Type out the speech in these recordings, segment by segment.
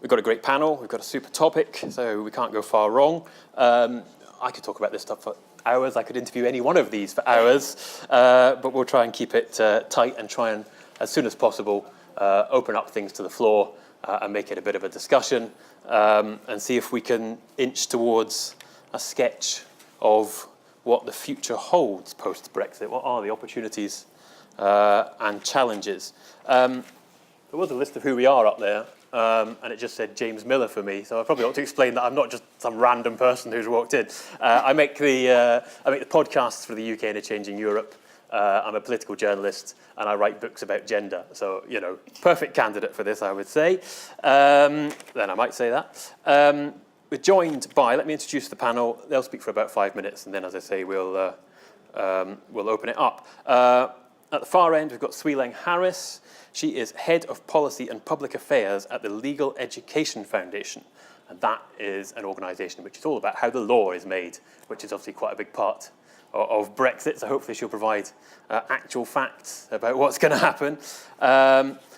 We've got a great panel, we've got a super topic, so we can't go far wrong. I could talk about this stuff for hours, I could interview any one of these for hours, but we'll try and keep it tight and try and, as soon as possible, open up things to the floor and make it a bit of a discussion, and see if we can inch towards a sketch of what the future holds post-Brexit. What are the opportunities and challenges? There was a list of who we are up there, and it just said James Millar for me, so I probably ought to explain that I'm not just some random person who's walked in. I make the podcasts for the UK and a Changing Europe. I'm a political journalist, and I write books about gender, so, you know, perfect candidate for this, I would say. Then I might say that. We're joined by, let me introduce the panel. They'll speak for about 5 minutes, and then, as I say, we'll open it up. At the far end, we've got Swee Leng Harris. She is Head of Policy and Public Affairs at the Legal Education Foundation. And that is an organisation which is all about how the law is made, which is obviously quite a big part of Brexit. So hopefully she'll provide actual facts about what's going to happen.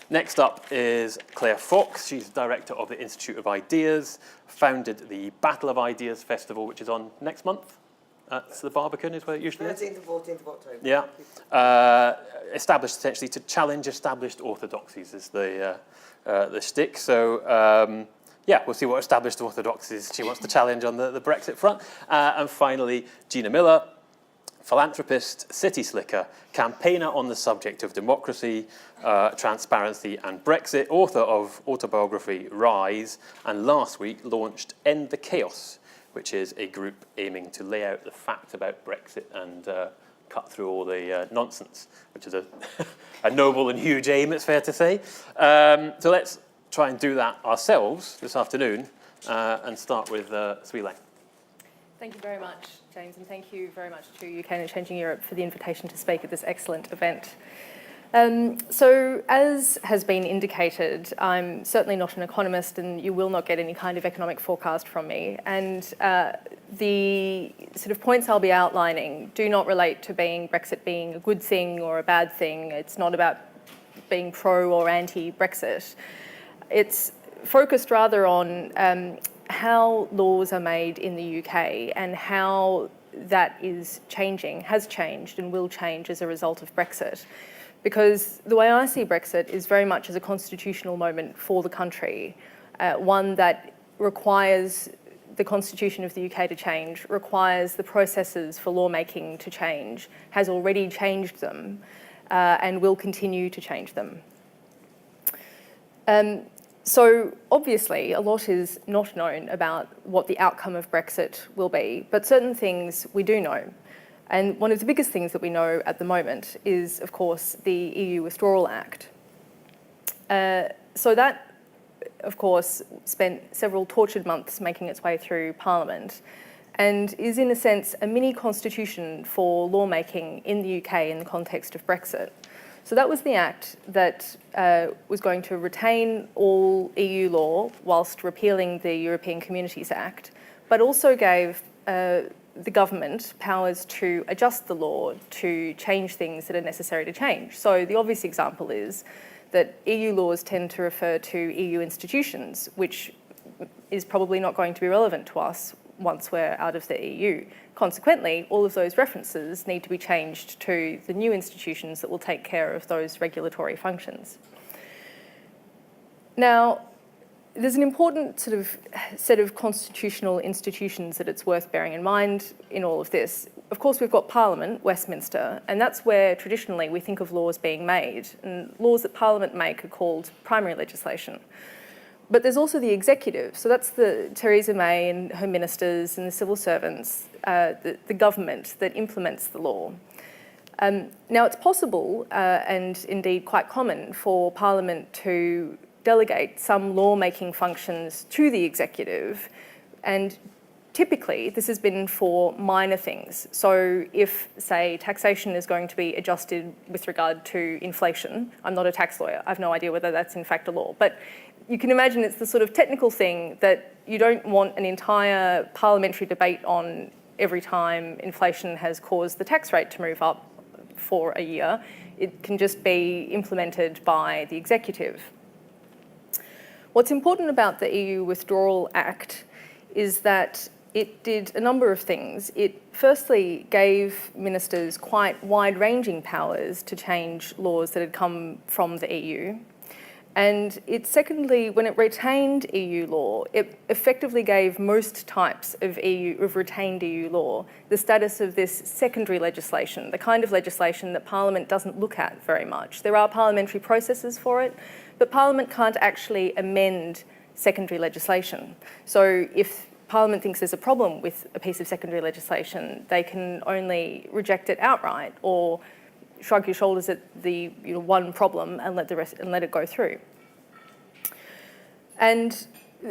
Next up is Claire Fox. She's Director of the Institute of Ideas, founded the Battle of Ideas Festival, which is on next month. That's the Barbican, is where it usually is. 13th and 14th of October. Yeah. Established essentially to challenge established orthodoxies is the shtick. So, yeah, we'll see what established orthodoxies she wants to challenge on the Brexit front. And finally, Gina Millar, philanthropist, city slicker, campaigner on the subject of democracy, transparency and Brexit, author of autobiography Rise, and last week launched End the Chaos, which is a group aiming to lay out the facts about Brexit and cut through all the nonsense, which is a noble and huge aim, it's fair to say. So let's try and do that ourselves this afternoon and start with Swee Leng. Thank you very much, James, and thank you very much to UK and Changing Europe for the invitation to speak at this excellent event. So, as has been indicated, I'm certainly not an economist, and you will not get any kind of economic forecast from me. And the sort of points I'll be outlining do not relate to Brexit being a good thing or a bad thing. It's not about being pro or anti-Brexit. It's focused rather on how laws are made in the UK and how that is changing, has changed and will change as a result of Brexit. Because the way I see Brexit is very much as a constitutional moment for the country, one that requires the constitution of the UK to change, requires the processes for lawmaking to change, has already changed them, and will continue to change them. So obviously a lot is not known about what the outcome of Brexit will be, but certain things we do know. And one of the biggest things that we know at the moment is, of course, the EU Withdrawal Act. So that, of course, spent several tortured months making its way through Parliament and is, in a sense, a mini constitution for lawmaking in the UK in the context of Brexit. So that was the act that was going to retain all EU law whilst repealing the European Communities Act, but also gave the government powers to adjust the law to change things that are necessary to change. So the obvious example is that EU laws tend to refer to EU institutions, which is probably not going to be relevant to us once we're out of the EU. Consequently, all of those references need to be changed to the new institutions that will take care of those regulatory functions. Now, there's an important sort of set of constitutional institutions that it's worth bearing in mind in all of this. Of course, we've got Parliament, Westminster, and that's where traditionally we think of laws being made. And laws that Parliament make are called primary legislation. But there's also the executive. So that's the Theresa May and her ministers and the civil servants, the government that implements the law. Now, it's possible and indeed quite common for Parliament to delegate some lawmaking functions to the executive, and typically this has been for minor things. So if, say, taxation is going to be adjusted with regard to inflation, I'm not a tax lawyer, I have no idea whether that's in fact a law, but you can imagine it's the sort of technical thing that you don't want an entire parliamentary debate on every time inflation has caused the tax rate to move up for a year. It can just be implemented by the executive. What's important about the EU Withdrawal Act is that it did a number of things. It firstly gave ministers quite wide-ranging powers to change laws that had come from the EU. And it secondly, when it retained EU law, it effectively gave most types of retained EU law the status of this secondary legislation, the kind of legislation that Parliament doesn't look at very much. There are parliamentary processes for it, but Parliament can't actually amend secondary legislation. So if Parliament thinks there's a problem with a piece of secondary legislation, they can only reject it outright or shrug your shoulders at the one problem and let it go through. And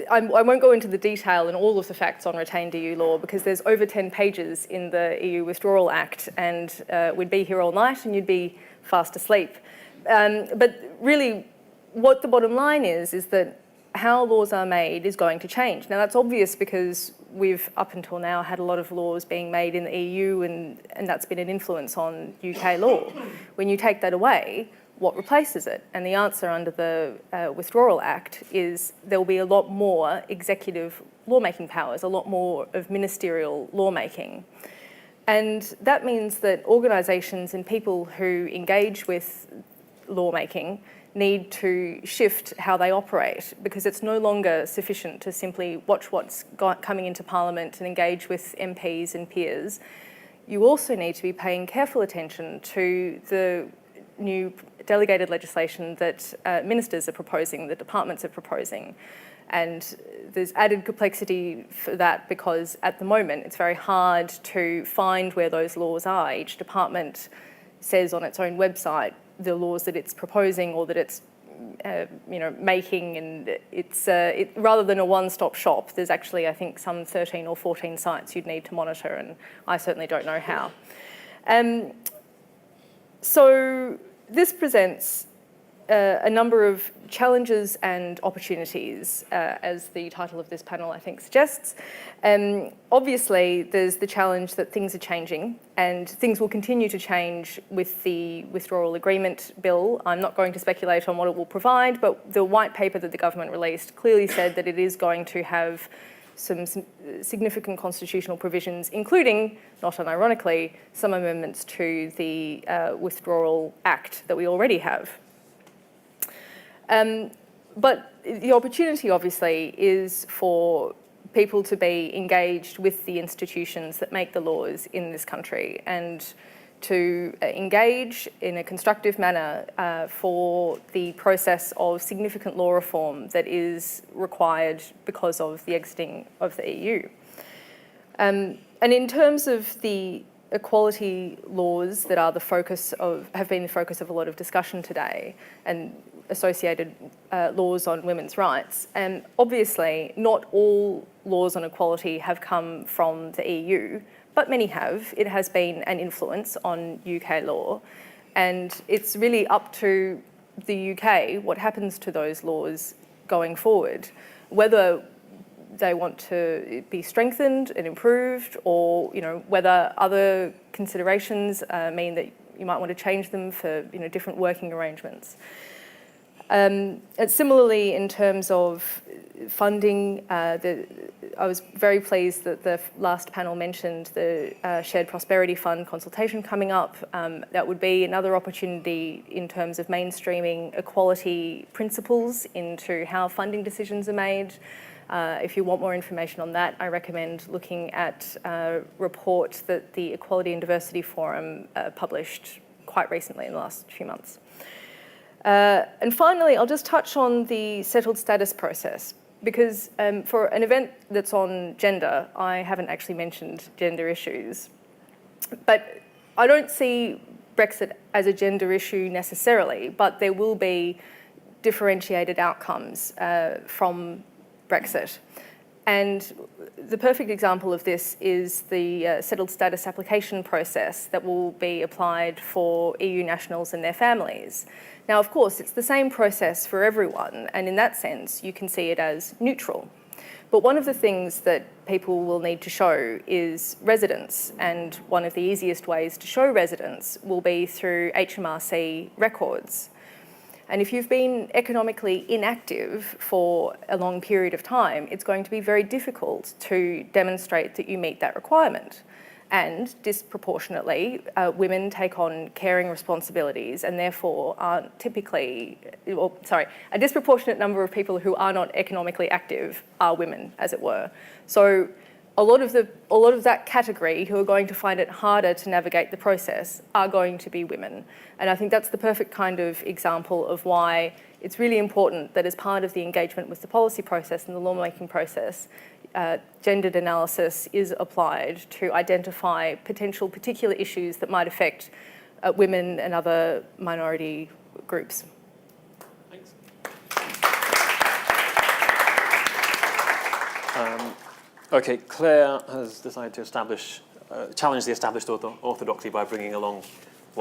I won't go into the detail and all of the facts on retained EU law because there's over 10 pages in the EU Withdrawal Act, and we'd be here all night and you'd be fast asleep. But really, what the bottom line is that how laws are made is going to change. Now, that's obvious because we've, up until now, had a lot of laws being made in the EU and that's been an influence on UK law. When you take that away, what replaces it? And the answer under the Withdrawal Act is there will be a lot more executive lawmaking powers, a lot more of ministerial lawmaking. And that means that organisations and people who engage with lawmaking need to shift how they operate because it's no longer sufficient to simply watch what's coming into Parliament and engage with MPs and peers. You also need to be paying careful attention to the new delegated legislation that ministers are proposing, the departments are proposing. And there's added complexity for that because at the moment it's very hard to find where those laws are. Each department says on its own website the laws that it's proposing or that it's making, and it's rather than a one-stop shop, there's actually, I think, some 13 or 14 sites you'd need to monitor, and I certainly don't know how. So this presents a number of challenges and opportunities, as the title of this panel, I think, suggests. Obviously, there's the challenge that things are changing and things will continue to change with the withdrawal agreement bill. I'm not going to speculate on what it will provide, but the white paper that the government released clearly said that it is going to have some significant constitutional provisions, including, not unironically, some amendments to the Withdrawal Act that we already have. But the opportunity, obviously, is for people to be engaged with the institutions that make the laws in this country and to engage in a constructive manner for the process of significant law reform that is required because of the exiting of the EU. And in terms of the equality laws that are have been the focus of a lot of discussion today, and associated laws on women's rights. And obviously, not all laws on equality have come from the EU, but many have. It has been an influence on UK law. And it's really up to the UK what happens to those laws going forward, whether they want to be strengthened and improved, or whether other considerations mean that you might want to change them for different working arrangements. And similarly, in terms of funding, I was very pleased that the last panel mentioned the Shared Prosperity Fund consultation coming up. That would be another opportunity in terms of mainstreaming equality principles into how funding decisions are made. If you want more information on that, I recommend looking at a report that the Equality and Diversity Forum published quite recently in the last few months. And finally, I'll just touch on the settled status process, because for an event that's on gender, I haven't actually mentioned gender issues. But I don't see Brexit as a gender issue necessarily, but there will be differentiated outcomes from Brexit. And the perfect example of this is the settled status application process that will be applied for EU nationals and their families. Now, of course, it's the same process for everyone, and in that sense, you can see it as neutral. But one of the things that people will need to show is residence, and one of the easiest ways to show residence will be through HMRC records. And if you've been economically inactive for a long period of time, it's going to be very difficult to demonstrate that you meet that requirement. And disproportionately, women take on caring responsibilities and therefore aren't typically, a disproportionate number of people who are not economically active are women, as it were. So a lot of that category who are going to find it harder to navigate the process are going to be women. And I think that's the perfect kind of example of why it's really important that as part of the engagement with the policy process and the lawmaking process, gendered analysis is applied to identify potential particular issues that might affect women and other minority groups. Thanks. Okay, Claire has decided to challenge the established orthodoxy by bringing along,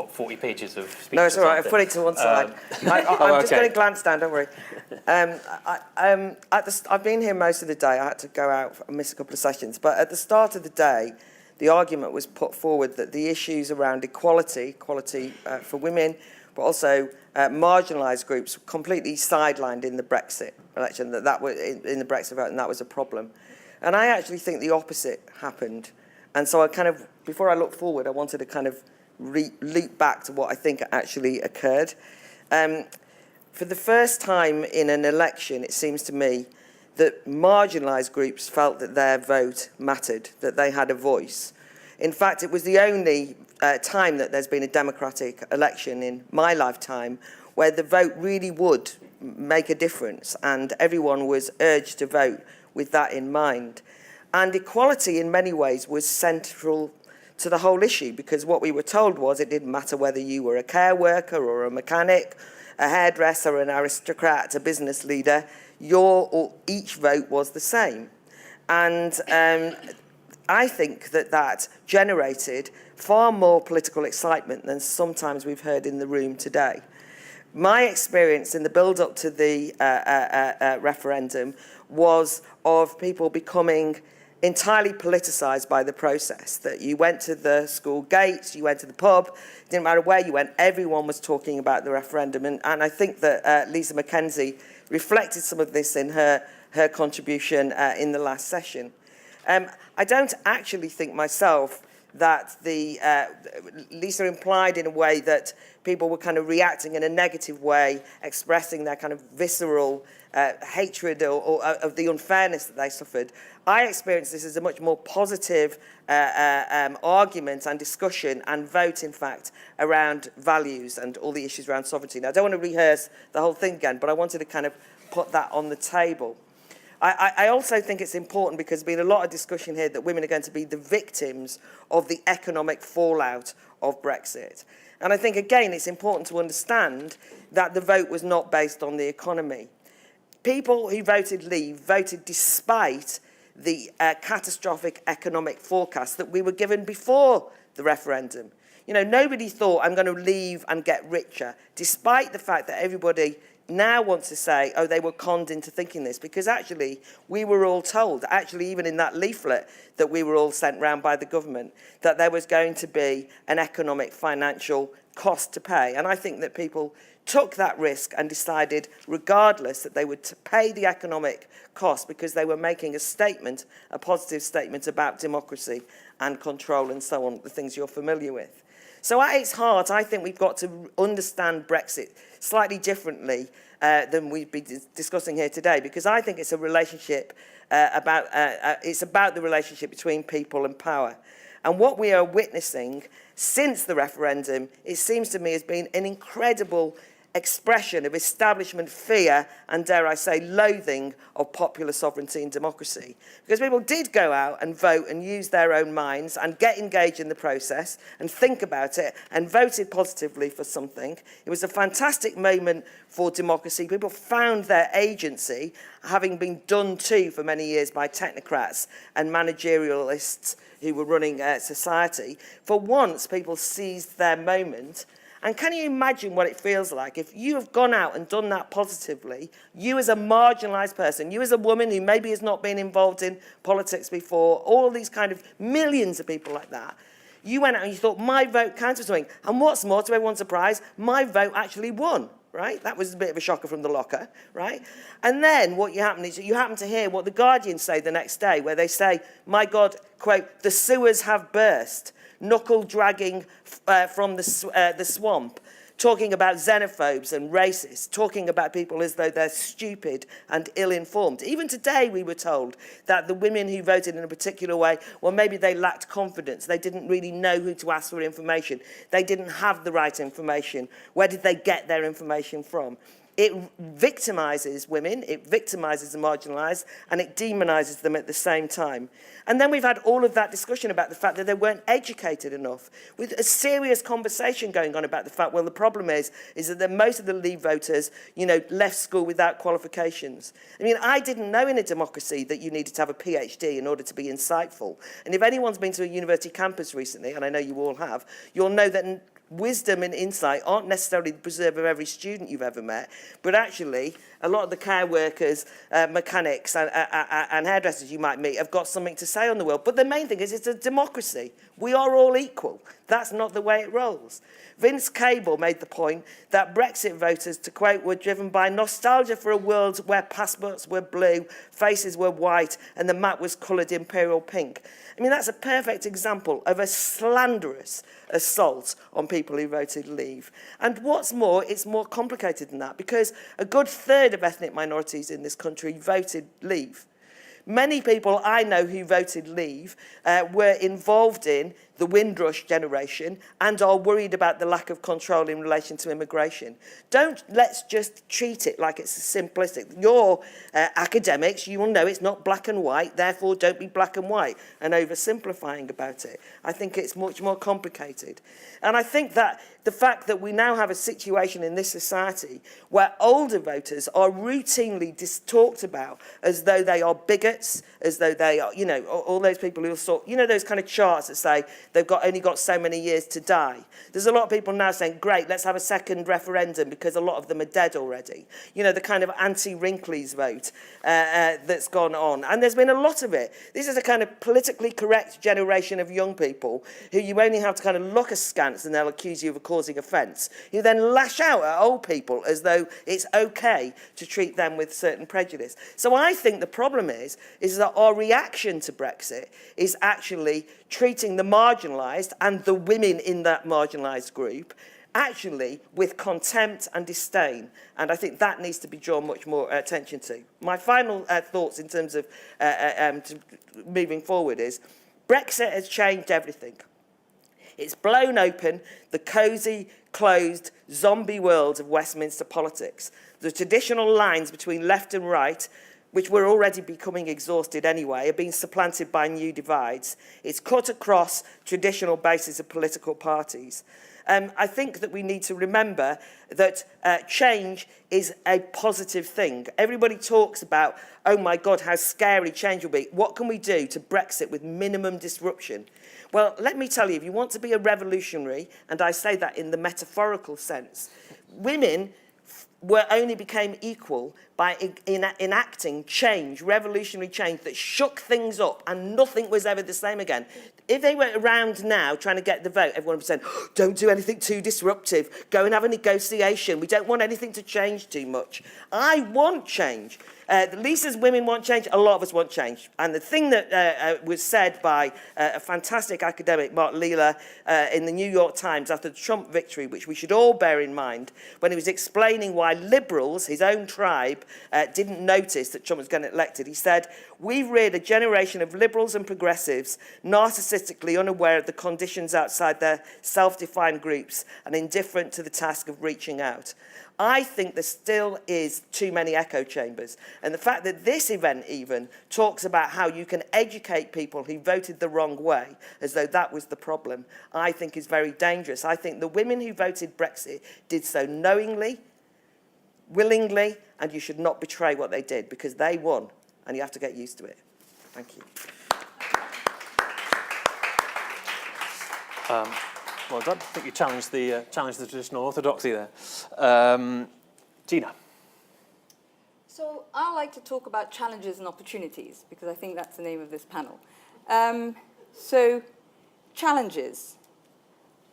40 pages of speech? No, it's all right. I've put it to one side. I'm just going to glance down, don't worry. I've been here most of the day. I had to go out and miss a couple of sessions. But at the start of the day, the argument was put forward that the issues around equality for women, but also marginalised groups, were completely sidelined in the Brexit election, that was in the Brexit vote, and that was a problem. And I actually think the opposite happened. And so before I look forward, I wanted to kind of loop back to what I think actually occurred. For the first time in an election, it seems to me that marginalised groups felt that their vote mattered, that they had a voice. In fact, it was the only time that there's been a democratic election in my lifetime where the vote really would make a difference, and everyone was urged to vote with that in mind. And equality in many ways was central to the whole issue, because what we were told was it didn't matter whether you were a care worker or a mechanic, a hairdresser, an aristocrat, a business leader, each vote was the same. And I think that generated far more political excitement than sometimes we've heard in the room today. My experience in the build-up to the referendum was of people becoming entirely politicised by the process, that you went to the school gates, you went to the pub, it didn't matter where you went, everyone was talking about the referendum. And I think that Lisa McKenzie reflected some of this in her contribution in the last session. I don't actually think myself that Lisa implied in a way that people were kind of reacting in a negative way, expressing their kind of visceral hatred or of the unfairness that they suffered. I experienced this as a much more positive argument and discussion and vote, in fact, around values and all the issues around sovereignty. Now, I don't want to rehearse the whole thing again, but I wanted to kind of put that on the table. I also think it's important because there's been a lot of discussion here that women are going to be the victims of the economic fallout of Brexit. And I think, again, it's important to understand that the vote was not based on the economy. People who voted Leave voted despite the catastrophic economic forecast that we were given before the referendum. You know, nobody thought I'm going to leave and get richer, despite the fact that everybody now wants to say, oh, they were conned into thinking this, because actually we were all told, actually even in that leaflet that we were all sent round by the government, that there was going to be an economic financial cost to pay. And I think that people took that risk and decided, regardless, that they would pay the economic cost because they were making a statement, a positive statement about democracy and control and so on, the things you're familiar with. So at its heart, I think we've got to understand Brexit slightly differently than we've been discussing here today, because I think it's a relationship it's about the relationship between people and power. And what we are witnessing since the referendum, it seems to me, has been an incredible expression of establishment fear and, dare I say, loathing of popular sovereignty and democracy. Because people did go out and vote and use their own minds and get engaged in the process and think about it and voted positively for something. It was a fantastic moment for democracy. People found their agency, having been done to for many years by technocrats and managerialists who were running society. For once, people seized their moment. And can you imagine what it feels like if you have gone out and done that positively, you as a marginalised person, you as a woman who maybe has not been involved in politics before, all these kind of millions of people like that, you went out and you thought, my vote counts for something. And what's more, to everyone's surprise, my vote actually won, right? That was a bit of a shocker from the locker, right? And then what you happen is you happen to hear what the Guardian say the next day, where they say, my God, quote, the sewers have burst, knuckle dragging from the swamp, talking about xenophobes and racists, talking about people as though they're stupid and ill-informed. Even today we were told that the women who voted in a particular way, well, maybe they lacked confidence. They didn't really know who to ask for information. They didn't have the right information. Where did they get their information from? It victimises women, it victimises the marginalised, and it demonises them at the same time. And then we've had all of that discussion about the fact that they weren't educated enough, with a serious conversation going on about the fact, well, the problem is that most of the Leave voters, you know, left school without qualifications. I mean, I didn't know in a democracy that you needed to have a PhD in order to be insightful. And if anyone's been to a university campus recently, and I know you all have, you'll know that wisdom and insight aren't necessarily the preserve of every student you've ever met, but actually a lot of the care workers, mechanics and hairdressers you might meet have got something to say on the world. But the main thing is it's a democracy. We are all equal. That's not the way it rolls. Vince Cable made the point that Brexit voters, to quote, were driven by nostalgia for a world where passports were blue, faces were white, and the map was coloured imperial pink. I mean, that's a perfect example of a slanderous assault on people who voted Leave. And what's more, it's more complicated than that, because a good third of ethnic minorities in this country voted Leave. Many people I know who voted Leave were involved in the Windrush generation and are worried about the lack of control in relation to immigration. Let's just treat it like it's simplistic. You're academics, you will know it's not black and white, therefore don't be black and white and oversimplifying about it. I think it's much more complicated. And I think that the fact that we now have a situation in this society where older voters are routinely talked about as though they are bigots, as though they are, you know, all those people who sort, you know, those kind of charts that say they've only got so many years to die. There's a lot of people now saying, great, let's have a second referendum because a lot of them are dead already. You know, the kind of anti-Wrinklies vote that's gone on. And there's been a lot of it. This is a kind of politically correct generation of young people who you only have to kind of look askance and they'll accuse you of causing offence. You then lash out at old people as though it's okay to treat them with certain prejudice. So I think the problem is that our reaction to Brexit is actually treating the marginalised and the women in that marginalised group actually with contempt and disdain. And I think that needs to be drawn much more attention to. My final thoughts in terms of moving forward is Brexit has changed everything. It's blown open the cosy, closed, zombie world of Westminster politics. The traditional lines between left and right, which were already becoming exhausted anyway, are being supplanted by new divides. It's cut across traditional bases of political parties. I think that we need to remember that change is a positive thing. Everybody talks about, oh my God, how scary change will be. What can we do to Brexit with minimum disruption? Well, let me tell you, if you want to be a revolutionary, and I say that in the metaphorical sense, women only became equal by enacting change, revolutionary change that shook things up and nothing was ever the same again. If they were around now trying to get the vote, everyone would be saying, oh, don't do anything too disruptive, go and have a negotiation, we don't want anything to change too much. I want change. At least as women want change, a lot of us want change. And the thing that was said by a fantastic academic, Mark Leela, in the New York Times after the Trump victory, which we should all bear in mind, when he was explaining why liberals, his own tribe, didn't notice that Trump was getting elected, he said, we've reared a generation of liberals and progressives narcissistically unaware of the conditions outside their self-defined groups and indifferent to the task of reaching out. I think there still is too many echo chambers. And the fact that this event even talks about how you can educate people who voted the wrong way, as though that was the problem, I think is very dangerous. I think the women who voted Brexit did so knowingly, willingly, and you should not betray what they did, because they won, and you have to get used to it. Thank you. Well done. I think you challenged the traditional orthodoxy there. Gina. So I like to talk about challenges and opportunities, because I think that's the name of this panel. So challenges.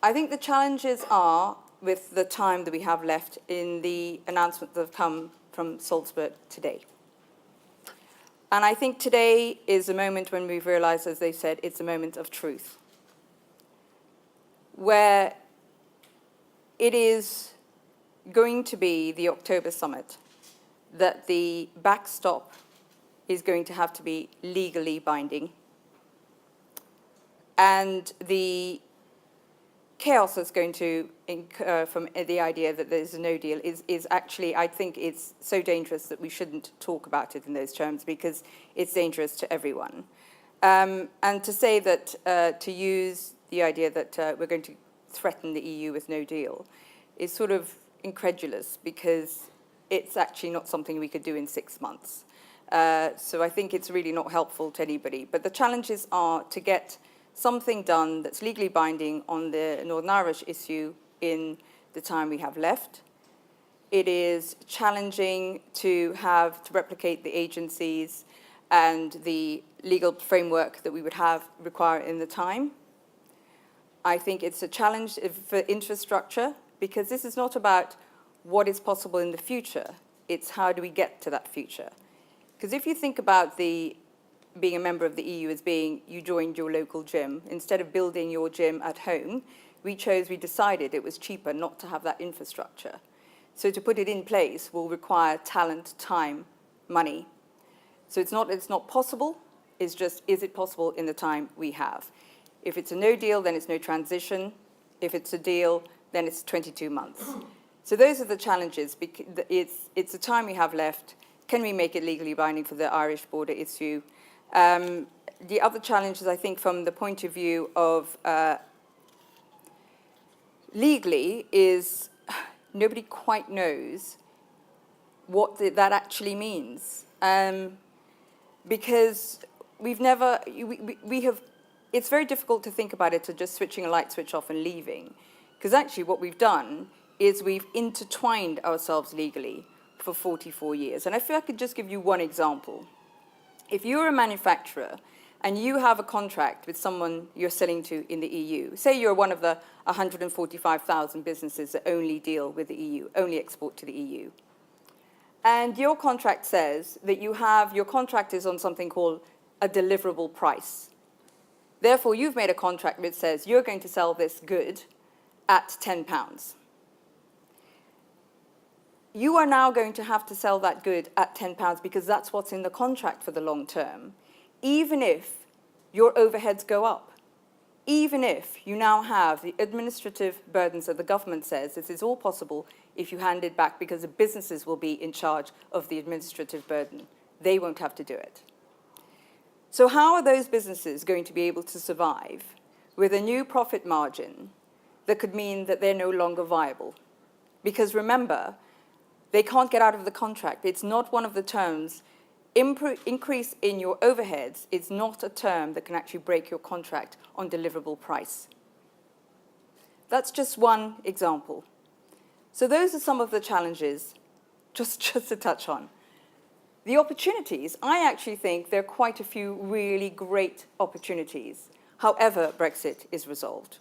I think the challenges are with the time that we have left in the announcements that have come from Salzburg today. And I think today is a moment when we've realized, as they said, it's a moment of truth, where it is going to be the October summit that the backstop is going to have to be legally binding. And the chaos that's going to incur from the idea that there's a no deal is actually, I think it's so dangerous that we shouldn't talk about it in those terms, because it's dangerous to everyone. And to say that, to use the idea that we're going to threaten the EU with no deal is sort of incredulous, because it's actually not something we could do in 6 months. So I think it's really not helpful to anybody. But the challenges are to get something done that's legally binding on the Northern Irish issue in the time we have left. It is challenging to replicate the agencies and the legal framework that we would have require in the time. I think it's a challenge for infrastructure, because this is not about what is possible in the future, it's how do we get to that future. Because if you think about being a member of the EU as being you joined your local gym, instead of building your gym at home, we decided it was cheaper not to have that infrastructure. So to put it in place will require talent, time, money. So it's not possible, it's just, is it possible in the time we have? If it's a no deal, then it's no transition. If it's a deal, then it's 22 months. So those are the challenges. It's the time we have left. Can we make it legally binding for the Irish border issue? The other challenges, I think, from the point of view of legally, is nobody quite knows what that actually means. Because we have, it's very difficult to think about it as just switching a light switch off and leaving. Because actually what we've done is we've intertwined ourselves legally for 44 years. And I feel I could just give you one example. If you're a manufacturer and you have a contract with someone you're selling to in the EU, say you're one of the 145,000 businesses that only deal with the EU, only export to the EU, and your contract says that your contract is on something called a deliverable price. Therefore, you've made a contract which says you're going to sell this good at £10. You are now going to have to sell that good at £10 because that's what's in the contract for the long term, even if your overheads go up, even if you now have the administrative burdens that the government says this is all possible if you hand it back because the businesses will be in charge of the administrative burden. They won't have to do it. So how are those businesses going to be able to survive with a new profit margin that could mean that they're no longer viable? Because remember, they can't get out of the contract. It's not one of the terms. Increase in your overheads is not a term that can actually break your contract on deliverable price. That's just one example. So those are some of the challenges, just to touch on. The opportunities, I actually think there are quite a few really great opportunities, however Brexit is resolved.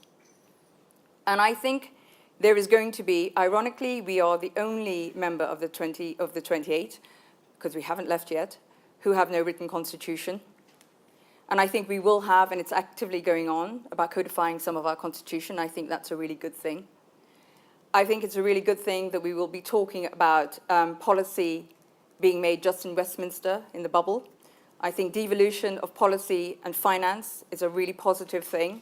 And I think there is going to be, ironically, we are the only member of the 28, because we haven't left yet, who have no written constitution. And I think we will have, and it's actively going on, about codifying some of our constitution. I think that's a really good thing. I think it's a really good thing that we will be talking about policy being made just in Westminster, in the bubble. I think devolution of policy and finance is a really positive thing,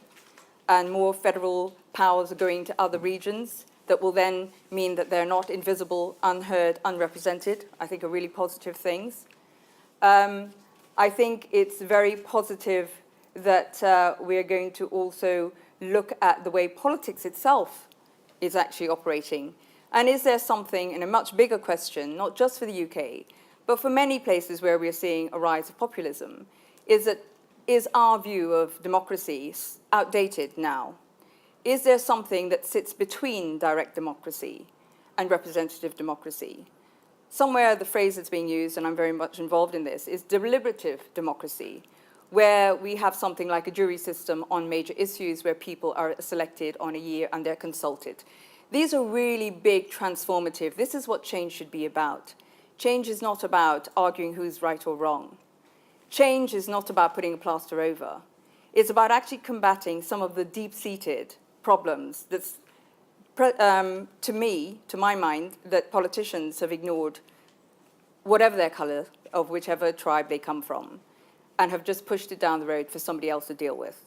and more federal powers are going to other regions that will then mean that they're not invisible, unheard, unrepresented. I think are really positive things. I think it's very positive that we're going to also look at the way politics itself is actually operating. And is there something, in a much bigger question, not just for the UK, but for many places where we're seeing a rise of populism, is our view of democracy outdated now? Is there something that sits between direct democracy and representative democracy? Somewhere the phrase that's being used, and I'm very much involved in this, is deliberative democracy, where we have something like a jury system on major issues where people are selected on a year and they're consulted. These are really big, transformative. This is what change should be about. Change is not about arguing who's right or wrong. Change is not about putting a plaster over. It's about actually combating some of the deep-seated problems that's, to my mind, that politicians have ignored, whatever their colour, of whichever tribe they come from, and have just pushed it down the road for somebody else to deal with.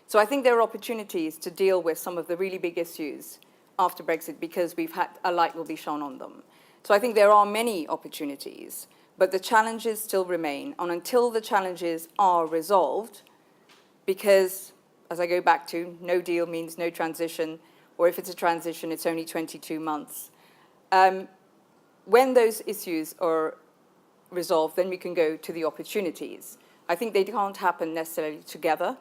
So I think there are opportunities to deal with some of the really big issues after Brexit because a light will be shone on them. So I think there are many opportunities, but the challenges still remain. And until the challenges are resolved, because, as I go back to, no deal means no transition, or if it's a transition, it's only 22 months. When those issues are resolved, then we can go to the opportunities. I think they can't happen necessarily together.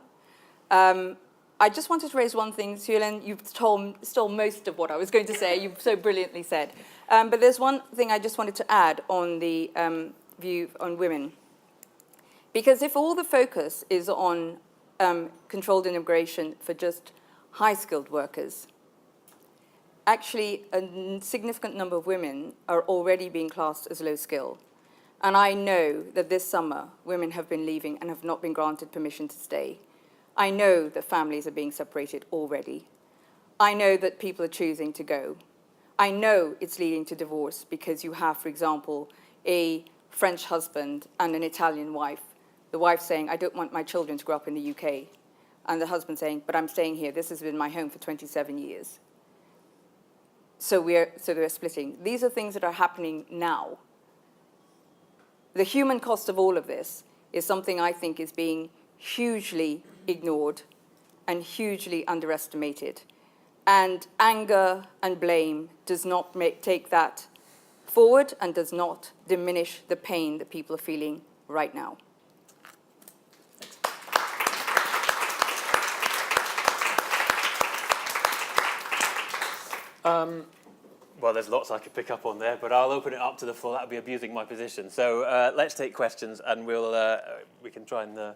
I just wanted to raise one thing, Suelen, you've stole most of what I was going to say, you've so brilliantly said. But there's one thing I just wanted to add on the view on women. Because if all the focus is on controlled immigration for just high-skilled workers, actually a significant number of women are already being classed as low-skill. And I know that this summer, women have been leaving and have not been granted permission to stay. I know that families are being separated already. I know that people are choosing to go. I know it's leading to divorce because you have, for example, a French husband and an Italian wife. The wife saying, I don't want my children to grow up in the UK. And the husband saying, but I'm staying here. This has been my home for 27 years. So they're splitting. These are things that are happening now. The human cost of all of this is something I think is being hugely ignored and hugely underestimated. And anger and blame does not take that forward and does not diminish the pain that people are feeling right now. Well, there's lots I could pick up on there, but I'll open it up to the floor. That would be abusing my position. So let's take questions, and we can try and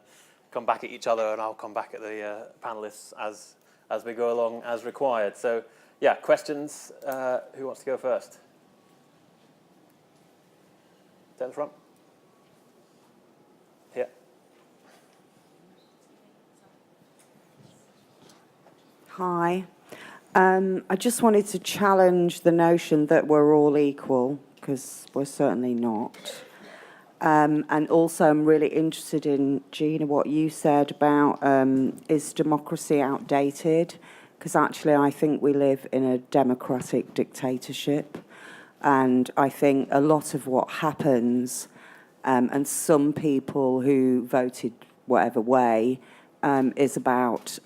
come back at each other, and I'll come back at the panellists as we go along as required. So, yeah, questions. Who wants to go first? Down the front. Here. Hi. I just wanted to challenge the notion that we're all equal, because we're certainly not. And also I'm really interested in, Gina, what you said about is democracy outdated? Because actually I think we live in a democratic dictatorship. And I think a lot of what happens, and some people who voted whatever way, is about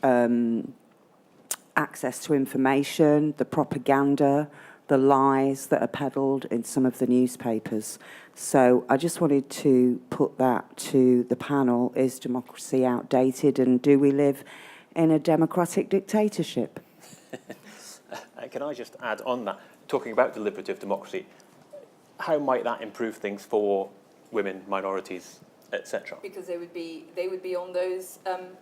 access to information, the propaganda, the lies that are peddled in some of the newspapers. So I just wanted to put that to the panel. Is democracy outdated, and do we live in a democratic dictatorship? Can I just add on that, talking about deliberative democracy, how might that improve things for women, minorities, etc.? Because they would be on those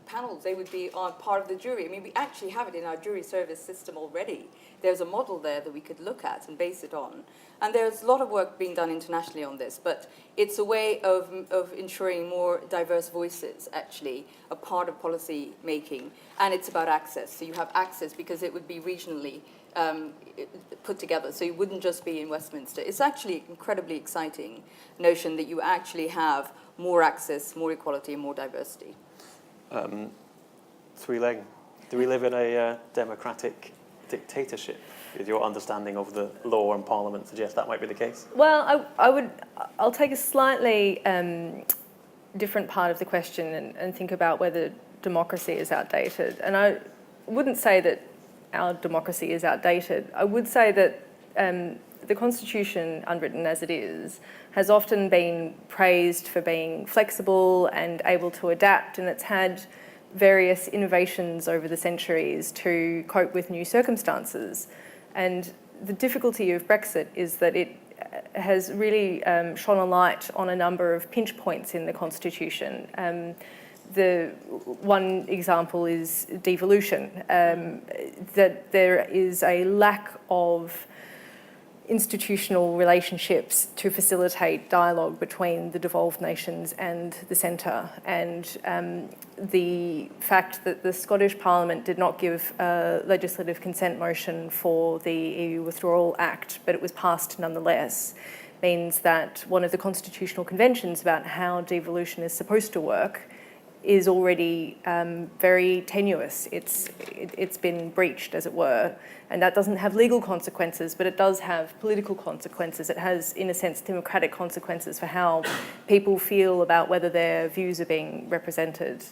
panels. They would be on part of the jury. I mean, we actually have it in our jury service system already. There's a model there that we could look at and base it on. And there's a lot of work being done internationally on this, but it's a way of ensuring more diverse voices, actually, a part of policy making. And it's about access. So you have access because it would be regionally put together, so you wouldn't just be in Westminster. It's actually an incredibly exciting notion that you actually have more access, more equality, and more diversity. Swee Leng, do we live in a democratic dictatorship? Is your understanding of the law and Parliament suggest that might be the case? Well, I'll take a slightly different part of the question and think about whether democracy is outdated. And I wouldn't say that our democracy is outdated. I would say that the Constitution, unwritten as it is, has often been praised for being flexible and able to adapt, and it's had various innovations over the centuries to cope with new circumstances. And the difficulty of Brexit is that it has really shone a light on a number of pinch points in the Constitution. the one example is devolution, that there is a lack of institutional relationships to facilitate dialogue between the devolved nations and the centre. And the fact that the Scottish Parliament did not give a legislative consent motion for the EU Withdrawal Act, but it was passed nonetheless, means that one of the constitutional conventions about how devolution is supposed to work is already very tenuous. It's been breached, as it were, and that doesn't have legal consequences, but it does have political consequences. It has, in a sense, democratic consequences for how people feel about whether their views are being represented.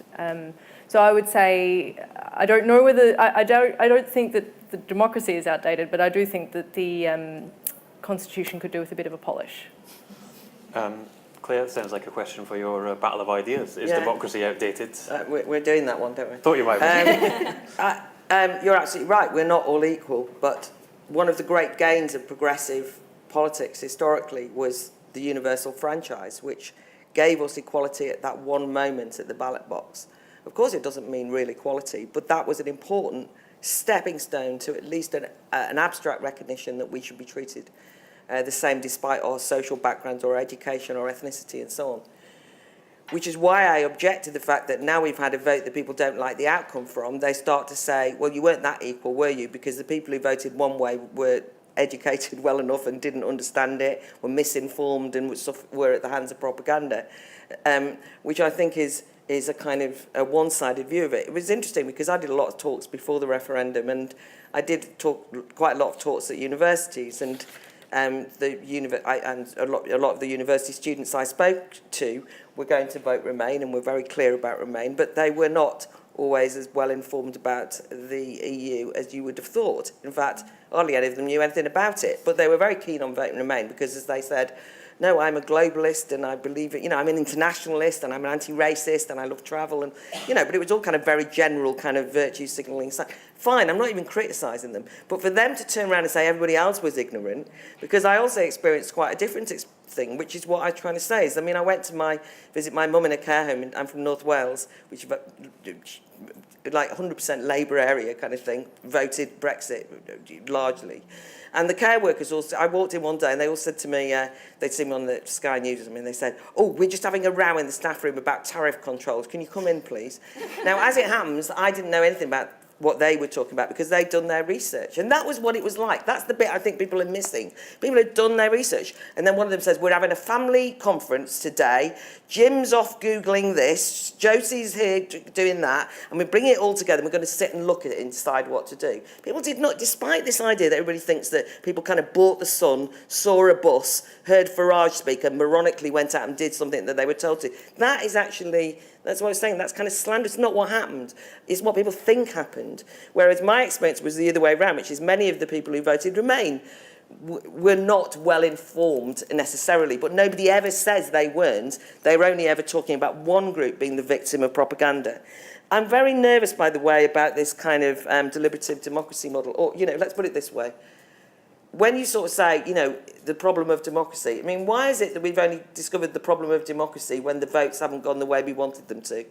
So I would say, I don't know whether, I don't think that the democracy is outdated, but I do think that the Constitution could do with a bit of a polish. Claire, sounds like a question for your battle of ideas. Is democracy outdated? We're doing that one, don't we? Thought you might be. You're absolutely right. We're not all equal, but one of the great gains of progressive politics historically was the universal franchise, which gave us equality at that one moment at the ballot box. Of course, it doesn't mean real equality, but that was an important stepping stone to at least an abstract recognition that we should be treated the same despite our social backgrounds or education or ethnicity and so on. Which is why I object to the fact that now we've had a vote that people don't like the outcome from, they start to say, well, you weren't that equal, were you? Because the people who voted one way were educated well enough and didn't understand it, were misinformed and were at the hands of propaganda, which I think is a kind of a one-sided view of it. It was interesting because I did a lot of talks before the referendum, and I did talk quite a lot of talks at universities, and a lot of the university students I spoke to were going to vote Remain and were very clear about Remain, but they were not always as well informed about the EU as you would have thought. In fact, hardly any of them knew anything about it, but they were very keen on voting Remain because, as they said, no, I'm a globalist and I believe it, I'm an internationalist and I'm an anti-racist and I love travel and, but it was all kind of very general kind of virtue signalling stuff. Fine, I'm not even criticising them. But for them to turn around and say everybody else was ignorant, because I also experienced quite a different thing, which is what I'm trying to say. Is, I went to visit my mum in a care home, and I'm from North Wales, which is like 100% Labour area kind of thing, voted Brexit largely. And the care workers also, I walked in one day and they all said to me, they'd seen me on the Sky News or something, they said, oh, we're just having a row in the staff room about tariff controls. Can you come in, please? Now, as it happens, I didn't know anything about what they were talking about because they'd done their research. And that was what it was like. That's the bit I think people are missing. People had done their research. And then one of them says, we're having a family conference today. Jim's off Googling this. Josie's here doing that. And we're bringing it all together. And we're going to sit and look at it and decide what to do. People did not, despite this idea that everybody thinks that people kind of bought the Sun, saw a bus, heard Farage speak, and moronically went out and did something that they were told to. That is actually... That's what I was saying. That's kind of slander. It's not what happened. It's what people think happened. Whereas my experience was the other way around, which is many of the people who voted Remain were not well informed necessarily, but nobody ever says they weren't. They were only ever talking about one group being the victim of propaganda. I'm very nervous, by the way, about this kind of deliberative democracy model. Or, let's put it this way. When you sort of say, the problem of democracy, why is it that we've only discovered the problem of democracy when the votes haven't gone the way we wanted them to?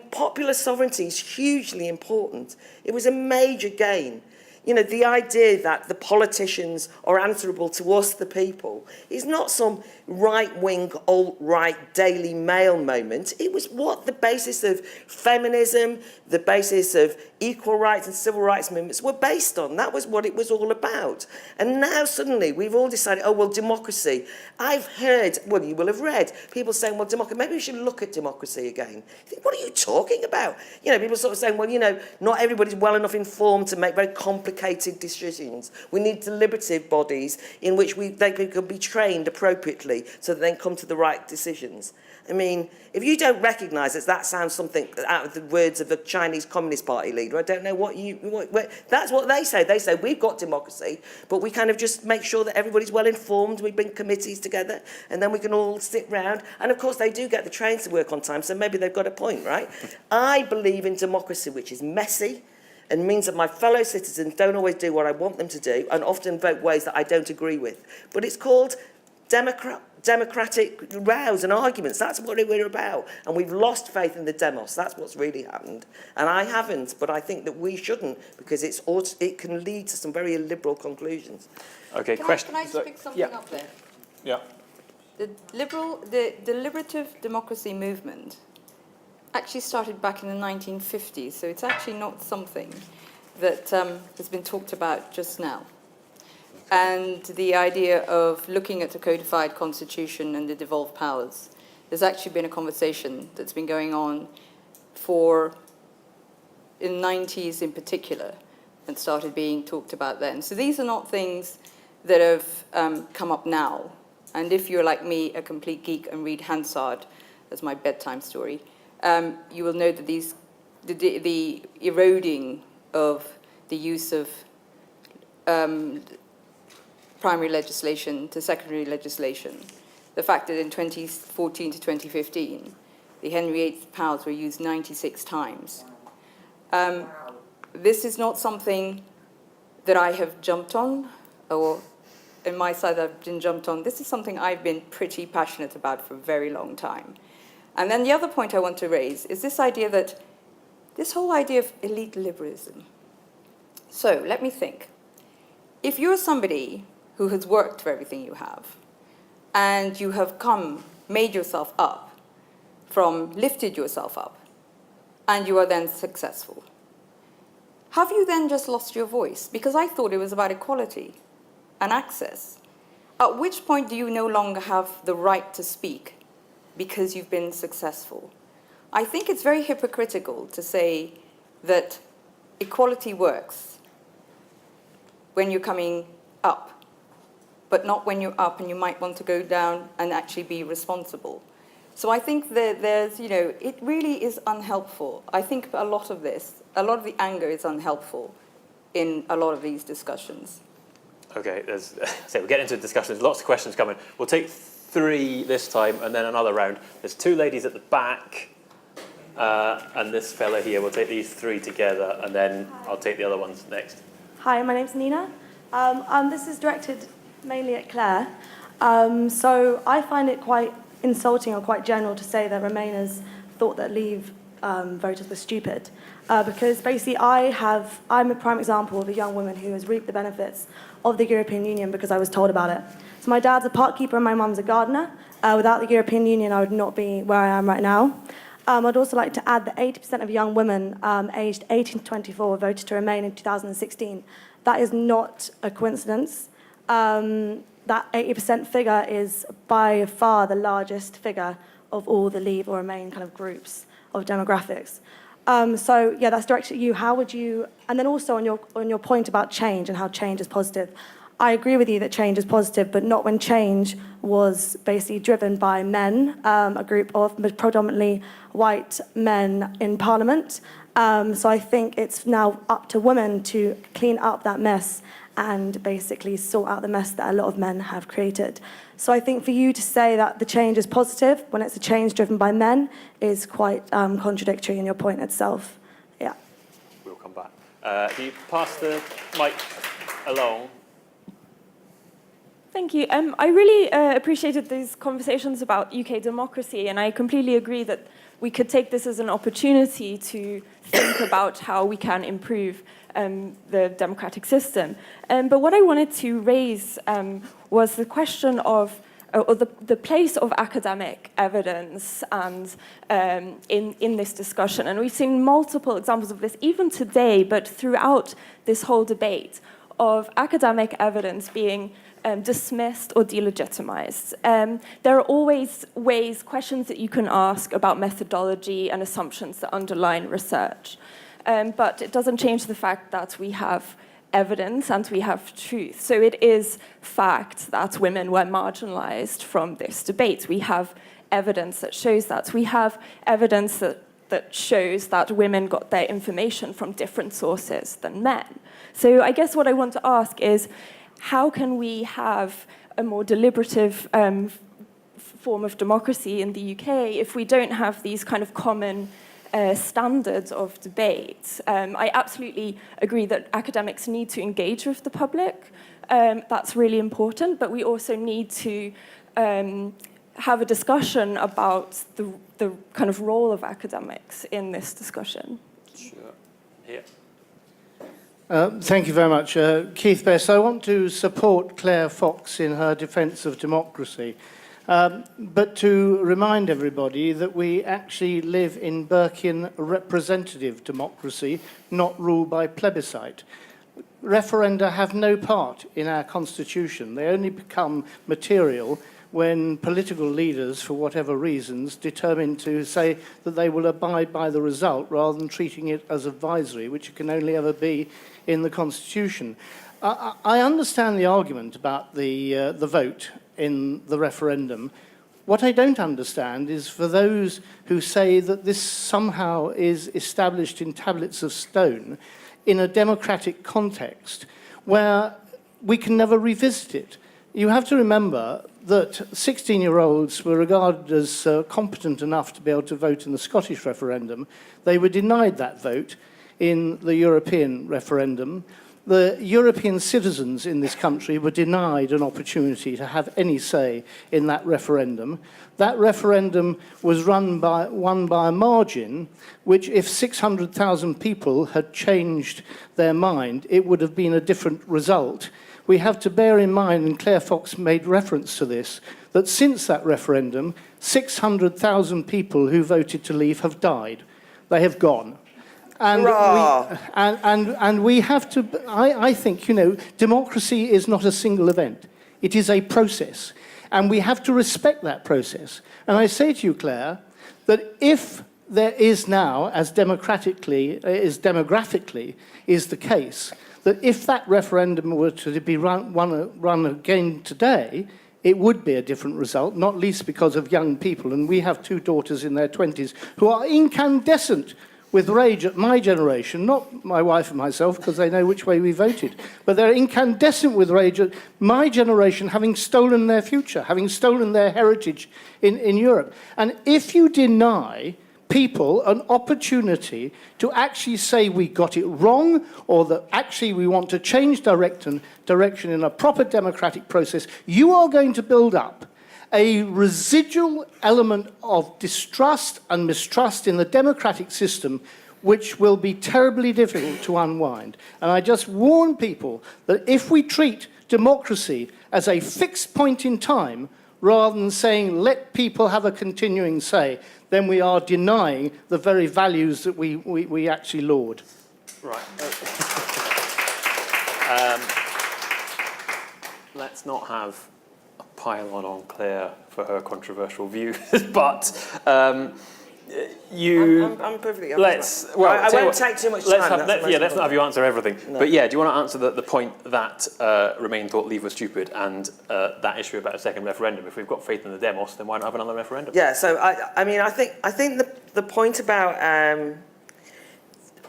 Popular sovereignty is hugely important. It was a major gain. The idea that the politicians are answerable to us, the people, is not some right-wing, alt-right Daily Mail moment. It was what the basis of feminism, the basis of equal rights and civil rights movements were based on. That was what it was all about. And now suddenly we've all decided, democracy. I've heard, you will have read, people saying, democracy, maybe we should look at democracy again. You think, what are you talking about? People sort of saying, not everybody's well enough informed to make very complicated decisions. We need deliberative bodies in which they can be trained appropriately so that they can come to the right decisions. If you don't recognise that sounds something out of the words of the Chinese Communist Party leader, I don't know that's what they say. They say, we've got democracy, but we kind of just make sure that everybody's well informed, we bring committees together, and then we can all sit round. And of course, they do get the trains to work on time, so maybe they've got a point, right? I believe in democracy, which is messy, and means that my fellow citizens don't always do what I want them to do, and often vote ways that I don't agree with. But it's called democratic rows and arguments. That's what we're about. And we've lost faith in the demos. That's what's really happened. And I haven't, but I think that we shouldn't, because it can lead to some very illiberal conclusions. Okay, question. Can I just pick something up there? Yeah. The deliberative democracy movement actually started back in the 1950s, so it's actually not something that has been talked about just now. And the idea of looking at a codified constitution and the devolved powers, there's actually been a conversation that's been going on in the 90s in particular, and started being talked about then. So these are not things that have come up now. And if you're like me, a complete geek, and read Hansard as my bedtime story, you will know that the eroding of the use of primary legislation to secondary legislation, the fact that in 2014 to 2015, the Henry VIII powers were used 96 times. This is not something that I have jumped on, or in my side I've been jumped on. This is something I've been pretty passionate about for a very long time. And then the other point I want to raise is this idea that, this whole idea of elite liberalism. So let me think. If you're somebody who has worked for everything you have, and you have made yourself up, lifted yourself up, and you are then successful, have you then just lost your voice? Because I thought it was about equality and access. At which point do you no longer have the right to speak because you've been successful? I think it's very hypocritical to say that equality works when you're coming up, but not when you're up and you might want to go down and actually be responsible. So I think that it really is unhelpful. I think a lot of the anger is unhelpful in a lot of these discussions. Okay, we'll get into discussions. Lots of questions coming. We'll take 3 this time and then another round. There's 2 ladies at the back and this fella here. We'll take these 3 together and then I'll take the other ones next. Hi, my name's Nina. This is directed mainly at Claire. So I find it quite insulting or quite general to say that Remainers thought that Leave voters were stupid. Because basically I'm a prime example of a young woman who has reaped the benefits of the European Union because I was told about it. So my dad's a park keeper and my mum's a gardener. Without the European Union, I would not be where I am right now. I'd also like to add that 80% of young women aged 18 to 24 voted to Remain in 2016. That is not a coincidence. That 80% figure is by far the largest figure of all the Leave or Remain kind of groups of demographics. So yeah, that's directed at you. How would you? And then also on your point about change and how change is positive, I agree with you that change is positive, but not when change was basically driven by men, a group of predominantly white men in Parliament. So I think it's now up to women to clean up that mess and basically sort out the mess that a lot of men have created. So I think for you to say that the change is positive when it's a change driven by men is quite contradictory in your point itself. Yeah. We'll come back. Can you pass the mic along? Thank you. I really appreciated these conversations about UK democracy, and I completely agree that we could take this as an opportunity to think about how we can improve the democratic system. But what I wanted to raise was the question of or the place of academic evidence and in this discussion. And we've seen multiple examples of this, even today, but throughout this whole debate, of academic evidence being dismissed or delegitimized. There are always questions that you can ask about methodology and assumptions that underline research. But it doesn't change the fact that we have evidence and we have truth. So it is fact that women were marginalized from this debate. We have evidence that shows that. We have evidence that shows that women got their information from different sources than men. So I guess what I want to ask is, how can we have a more deliberative form of democracy in the UK if we don't have these kind of common standards of debate? I absolutely agree that academics need to engage with the public. That's really important, but we also need to have a discussion about the kind of role of academics in this discussion. Sure. Here. Thank you very much. Keith Best, I want to support Claire Fox in her defence of democracy, but to remind everybody that we actually live in Burkean representative democracy, not ruled by plebiscite. Referenda have no part in our constitution. They only become material when political leaders, for whatever reasons, determine to say that they will abide by the result rather than treating it as advisory, which it can only ever be in the Constitution. I understand the argument about the vote in the referendum. What I don't understand is for those who say that this somehow is established in tablets of stone in a democratic context where we can never revisit it. You have to remember that 16-year-olds were regarded as competent enough to be able to vote in the Scottish referendum. They were denied that vote in the European referendum. The European citizens in this country were denied an opportunity to have any say in that referendum. That referendum was won by a margin which, if 600,000 people had changed their mind, it would have been a different result. We have to bear in mind, and Claire Fox made reference to this, that since that referendum, 600,000 people who voted to leave have died. They have gone. And we have to, I think, democracy is not a single event. It is a process. And we have to respect that process. And I say to you, Claire, that if there is now, as demographically is the case, that if that referendum were to be run again today, it would be a different result, not least because of young people. And we have 2 daughters in their 20s who are incandescent with rage at my generation, not my wife and myself, because they know which way we voted, but they're incandescent with rage at my generation having stolen their future, having stolen their heritage in Europe. And if you deny people an opportunity to actually say we got it wrong, or that actually we want to change direction in a proper democratic process, you are going to build up a residual element of distrust and mistrust in the democratic system, which will be terribly difficult to unwind. And I just warn people that if we treat democracy as a fixed point in time, rather than saying let people have a continuing say, then we are denying the very values that we actually laud. Right. Let's not have a pile on Claire for her controversial views, but I'm perfectly happy. I won't take too much time. Let's not have you answer everything. No. But yeah, do you want to answer the point that Remain thought Leave was stupid, and that issue about a second referendum? If we've got faith in the demos, then why not have another referendum? Yeah. So I think the point about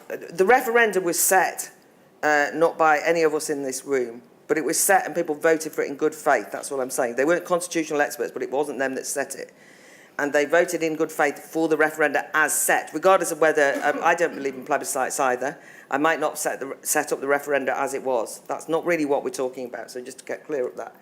the referendum was set not by any of us in this room, but it was set and people voted for it in good faith. That's what I'm saying. They weren't constitutional experts, but it wasn't them that set it. And they voted in good faith for the referenda as set, regardless of whether, I don't believe in plebiscites either. I might not set up the referenda as it was. That's not really what we're talking about, so just to get clear of that.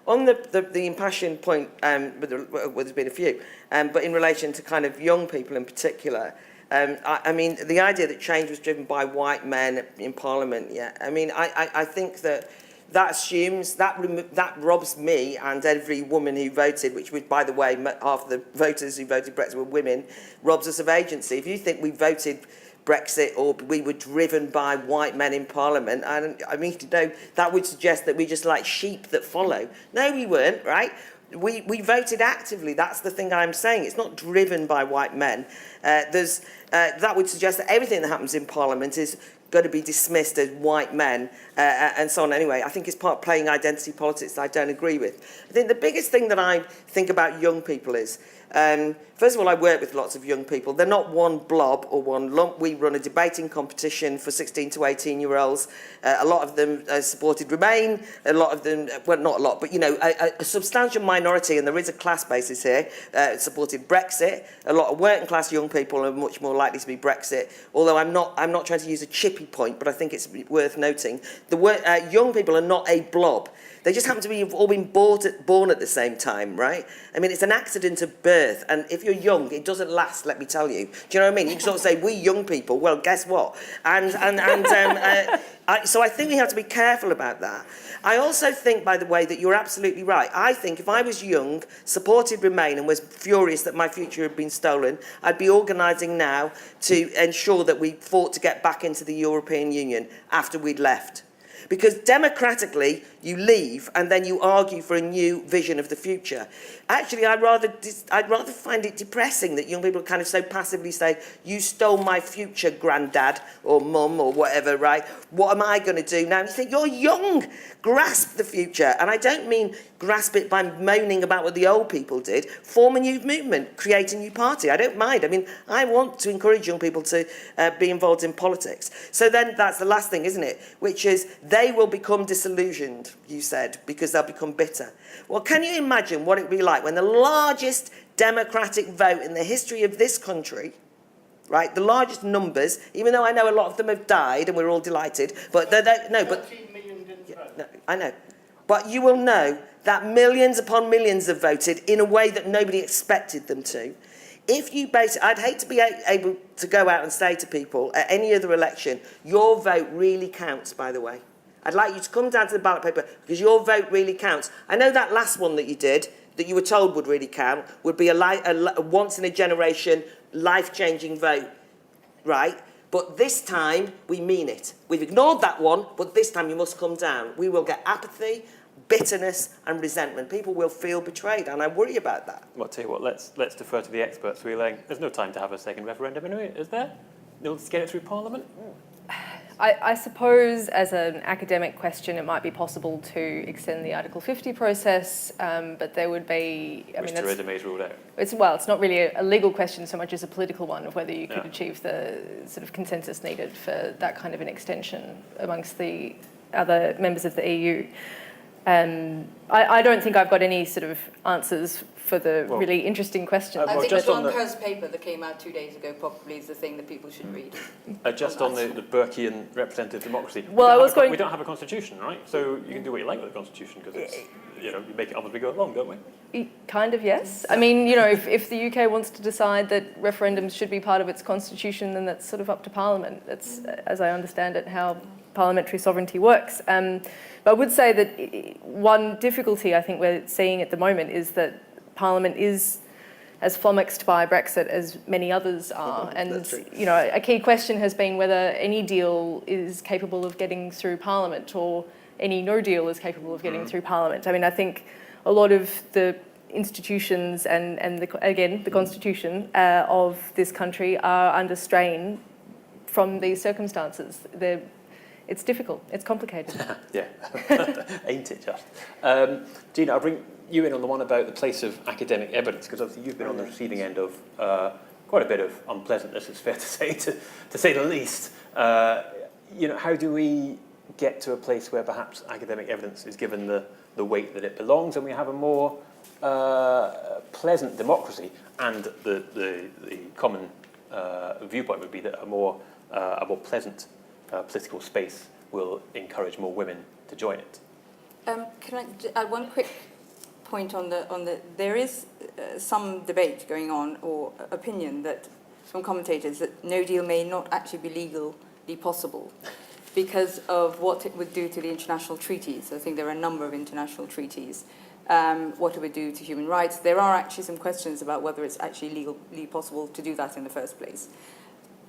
On the impassioned point, there's been a few, but in relation to kind of young people in particular, I mean, the idea that change was driven by white men in Parliament, yeah, I mean, I think that assumes, that robs me and every woman who voted, which was, by the way, half of the voters who voted Brexit were women, robs us of agency. If you think we voted Brexit or we were driven by white men in Parliament, I mean, that would suggest that we just like sheep that follow. No, we weren't, right? We voted actively. That's the thing I'm saying. It's not driven by white men. That would suggest that everything that happens in Parliament is going to be dismissed as white men and so on. Anyway, I think it's part of playing identity politics that I don't agree with. I think the biggest thing that I think about young people is, first of all, I work with lots of young people. They're not one blob or one lump. We run a debating competition for 16 to 18-year-olds. A lot of them supported Remain. A lot of them, well, not a lot, but, a substantial minority, and there is a class basis here, supported Brexit. A lot of working-class young people are much more likely to be Brexit, although I'm not trying to use a chippy point, but I think it's worth noting. The young people are not a blob. They just happen to have all been born at the same time, right? I mean, it's an accident of birth, and if you're young, it doesn't last, let me tell you. Do you know what I mean? You can sort of say, we young people, well, guess what? So I think we have to be careful about that. I also think, by the way, that you're absolutely right. I think if I was young, supported Remain and was furious that my future had been stolen, I'd be organising now to ensure that we fought to get back into the European Union after we'd left. Because democratically, you leave and then you argue for a new vision of the future. Actually, I'd rather find it depressing that young people kind of so passively say, you stole my future, granddad or mum or whatever, right? What am I going to do now? And you think, you're young, grasp the future. And I don't mean grasp it by moaning about what the old people did. Form a new movement, create a new party. I don't mind. I mean, I want to encourage young people to be involved in politics. So then that's the last thing, isn't it? Which is they will become disillusioned, you said, because they'll become bitter. Well, can you imagine what it would be like when the largest democratic vote in the history of this country, right, the largest numbers, even though I know a lot of them have died and we're all delighted, but no, but 13 million didn't vote. no, I know, but you will know that millions upon millions have voted in a way that nobody expected them to. If you I'd hate to be able to go out and say to people at any other election, your vote really counts, by the way. I'd like you to come down to the ballot paper because your vote really counts. I know that last one that you did, that you were told would really count, would be a once-in-a-generation, life-changing vote, right? But this time, we mean it. We've ignored that one, but this time you must come down. We will get apathy, bitterness and resentment. People will feel betrayed, and I worry about that. Well, I'll tell you what, let's defer to the experts. Swee Leng, there's no time to have a second referendum anyway, is there? Let's get it through Parliament? I suppose as an academic question, it might be possible to extend the Article 50 process, but there would be... Which Theresa May's ruled out. It's not really a legal question so much as a political one of whether you could achieve the sort of consensus needed for that kind of an extension amongst the other members of the EU. I don't think I've got any sort of answers for the really interesting question. I think just the on Blomkirk's paper that came out 2 days ago probably is the thing that people should read. Just on the Burkean representative democracy. Well, we don't have a constitution, right? So you can do what you like with the constitution because it's, you make it up as we go along, don't we? Kind of, yes. I mean, if the UK wants to decide that referendums should be part of its constitution, then that's sort of up to Parliament. That's, as I understand it, how parliamentary sovereignty works. But I would say that one difficulty I think we're seeing at the moment is that Parliament is as flummoxed by Brexit as many others are. And, a key question has been whether any deal is capable of getting through Parliament or any no deal is capable of getting through Parliament. I mean, I think a lot of the institutions and the Constitution of this country are under strain from these circumstances. It's difficult. It's complicated. Yeah, ain't it just? Gina, I'll bring you in on the one about the place of academic evidence, because obviously you've been on the receiving end of quite a bit of unpleasantness, it's fair to say, to say the least. How do we get to a place where perhaps academic evidence is given the weight that it belongs and we have a more pleasant democracy? And the common viewpoint would be that a more pleasant political space will encourage more women to join it. Can I add one quick point on the there is some debate going on, or opinion that from commentators that no deal may not actually be legally possible because of what it would do to the international treaties. I think there are a number of international treaties. What it would do to human rights. There are actually some questions about whether it's actually legally possible to do that in the first place.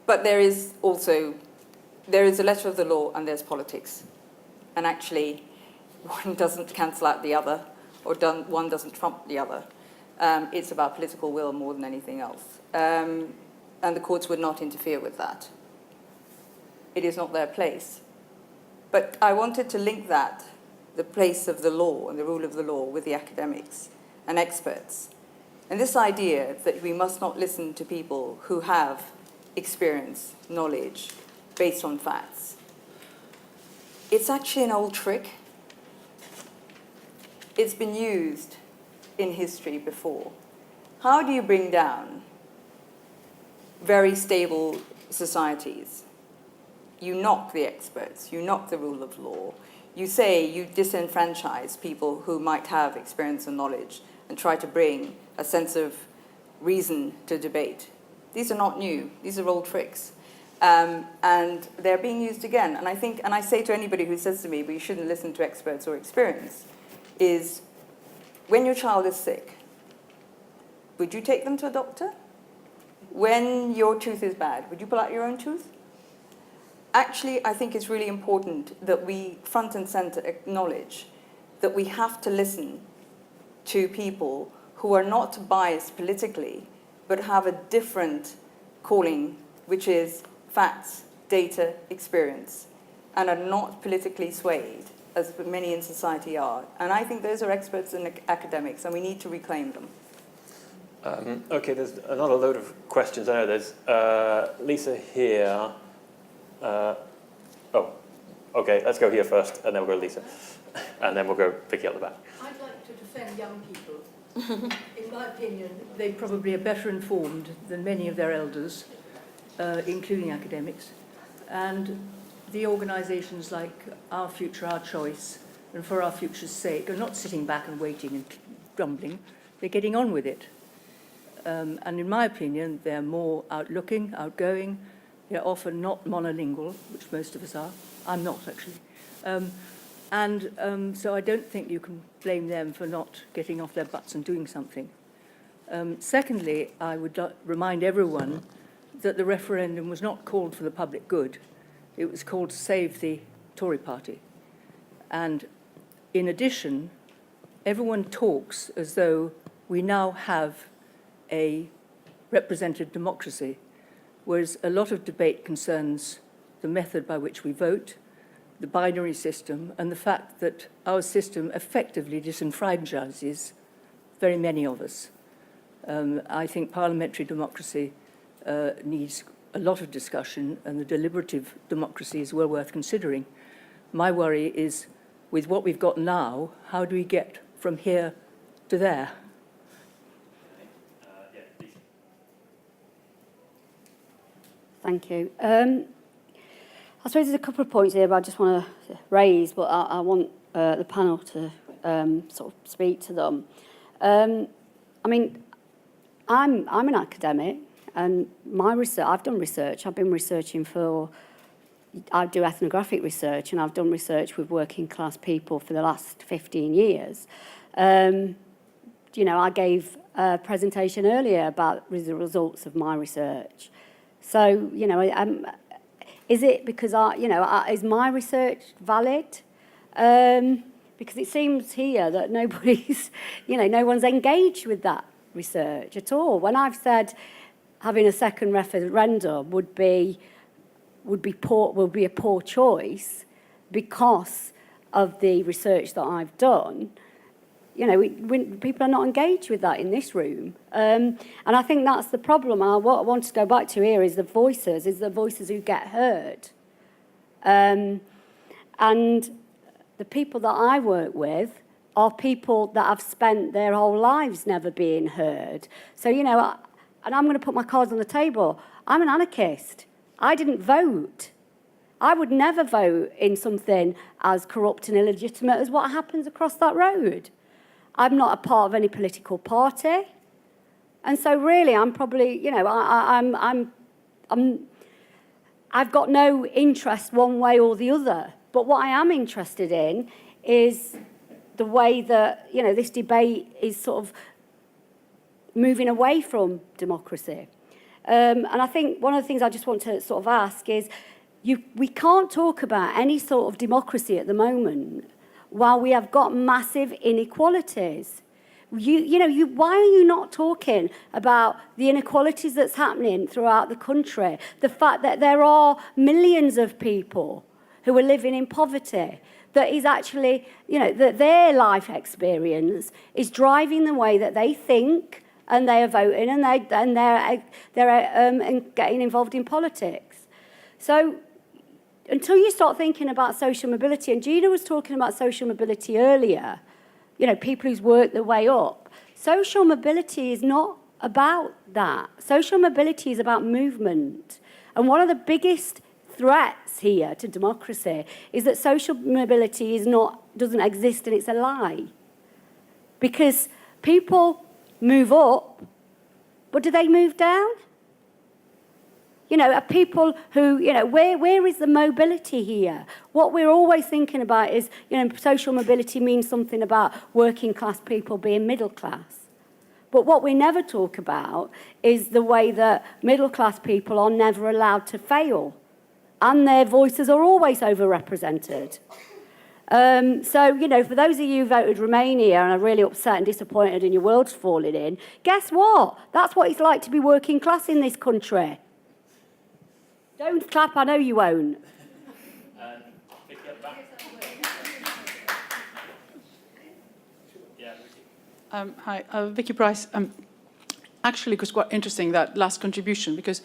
But there is a letter of the law and there's politics. And actually, one doesn't cancel out the other, or one doesn't trump the other. It's about political will more than anything else. And the courts would not interfere with that. It is not their place. But I wanted to link that, the place of the law and the rule of the law, with the academics and experts. And this idea that we must not listen to people who have experience, knowledge, based on facts. It's actually an old trick. It's been used in history before. How do you bring down very stable societies? You knock the experts, you knock the rule of law, you say you disenfranchise people who might have experience and knowledge and try to bring a sense of reason to debate. These are not new. These are old tricks. And they're being used again. And I think, and I say to anybody who says to me, but you shouldn't listen to experts or experience, is when your child is sick, would you take them to a doctor? When your tooth is bad, would you pull out your own tooth? Actually, I think it's really important that we front and center acknowledge that we have to listen to people who are not biased politically, but have a different calling, which is facts, data, experience, and are not politically swayed, as many in society are. And I think those are experts and academics, and we need to reclaim them. Okay, there's another load of questions. I know there's Lisa here. Okay, let's go here first, and then we'll go to Lisa. And then we'll go Vicky at the back. I'd like to defend young people. In my opinion, they probably are better informed than many of their elders, including academics. And the organisations like Our Future, Our Choice, and For Our Future's Sake are not sitting back and waiting and grumbling. They're getting on with it. And in my opinion, they're more outlooking, outgoing. They're often not monolingual, which most of us are. I'm not, actually. So I don't think you can blame them for not getting off their butts and doing something. Secondly, I would remind everyone that the referendum was not called for the public good. It was called to save the Tory party. And in addition, everyone talks as though we now have a representative democracy, whereas a lot of debate concerns the method by which we vote, the binary system, and the fact that our system effectively disenfranchises very many of us. I think parliamentary democracy needs a lot of discussion, and the deliberative democracy is well worth considering. My worry is, with what we've got now, how do we get from here to there? Thank you. I suppose there's a couple of points here I just want to raise, but I want the panel to sort of speak to them. I mean, I'm an academic, and my research, I've done research. I've been researching I do ethnographic research, and I've done research with working class people for the last 15 years. I gave a presentation earlier about the results of my research. So, is it because is my research valid? Because it seems here that nobody's, no one's engaged with that research at all. When I've said having a second referendum would be a poor choice because of the research that I've done, people are not engaged with that in this room. And I think that's the problem. And what I want to go back to here is the voices who get heard. And the people that I work with are people that have spent their whole lives never being heard. So, and I'm going to put my cards on the table. I'm an anarchist. I didn't vote. I would never vote in something as corrupt and illegitimate as what happens across that road. I'm not a part of any political party. And so really, I'm probably, I've got no interest one way or the other. But what I am interested in is the way that, this debate is sort of moving away from democracy. And I think one of the things I just want to sort of ask is, we can't talk about any sort of democracy at the moment while we have got massive inequalities. Why are you not talking about the inequalities that's happening throughout the country? The fact that there are millions of people who are living in poverty, that is actually, that their life experience is driving the way that they think, and they are voting, and they're getting involved in politics. So until you start thinking about social mobility, and Gina was talking about social mobility earlier, people who's worked their way up, social mobility is not about that. Social mobility is about movement. And one of the biggest threats here to democracy is that social mobility doesn't exist, and it's a lie. Because people move up, but do they move down? You know, are people who, you know, where is the mobility here? What we're always thinking about is, you know, social mobility means something about working class people being middle class. But what we never talk about is the way that middle class people are never allowed to fail, and their voices are always overrepresented. So, you know, for those of you who voted Romania and are really upset and disappointed and your world's falling in, guess what? That's what it's like to be working class in this country. Don't clap, I know you won't. Hi, Vicky Price. Actually, it was quite interesting, that last contribution, because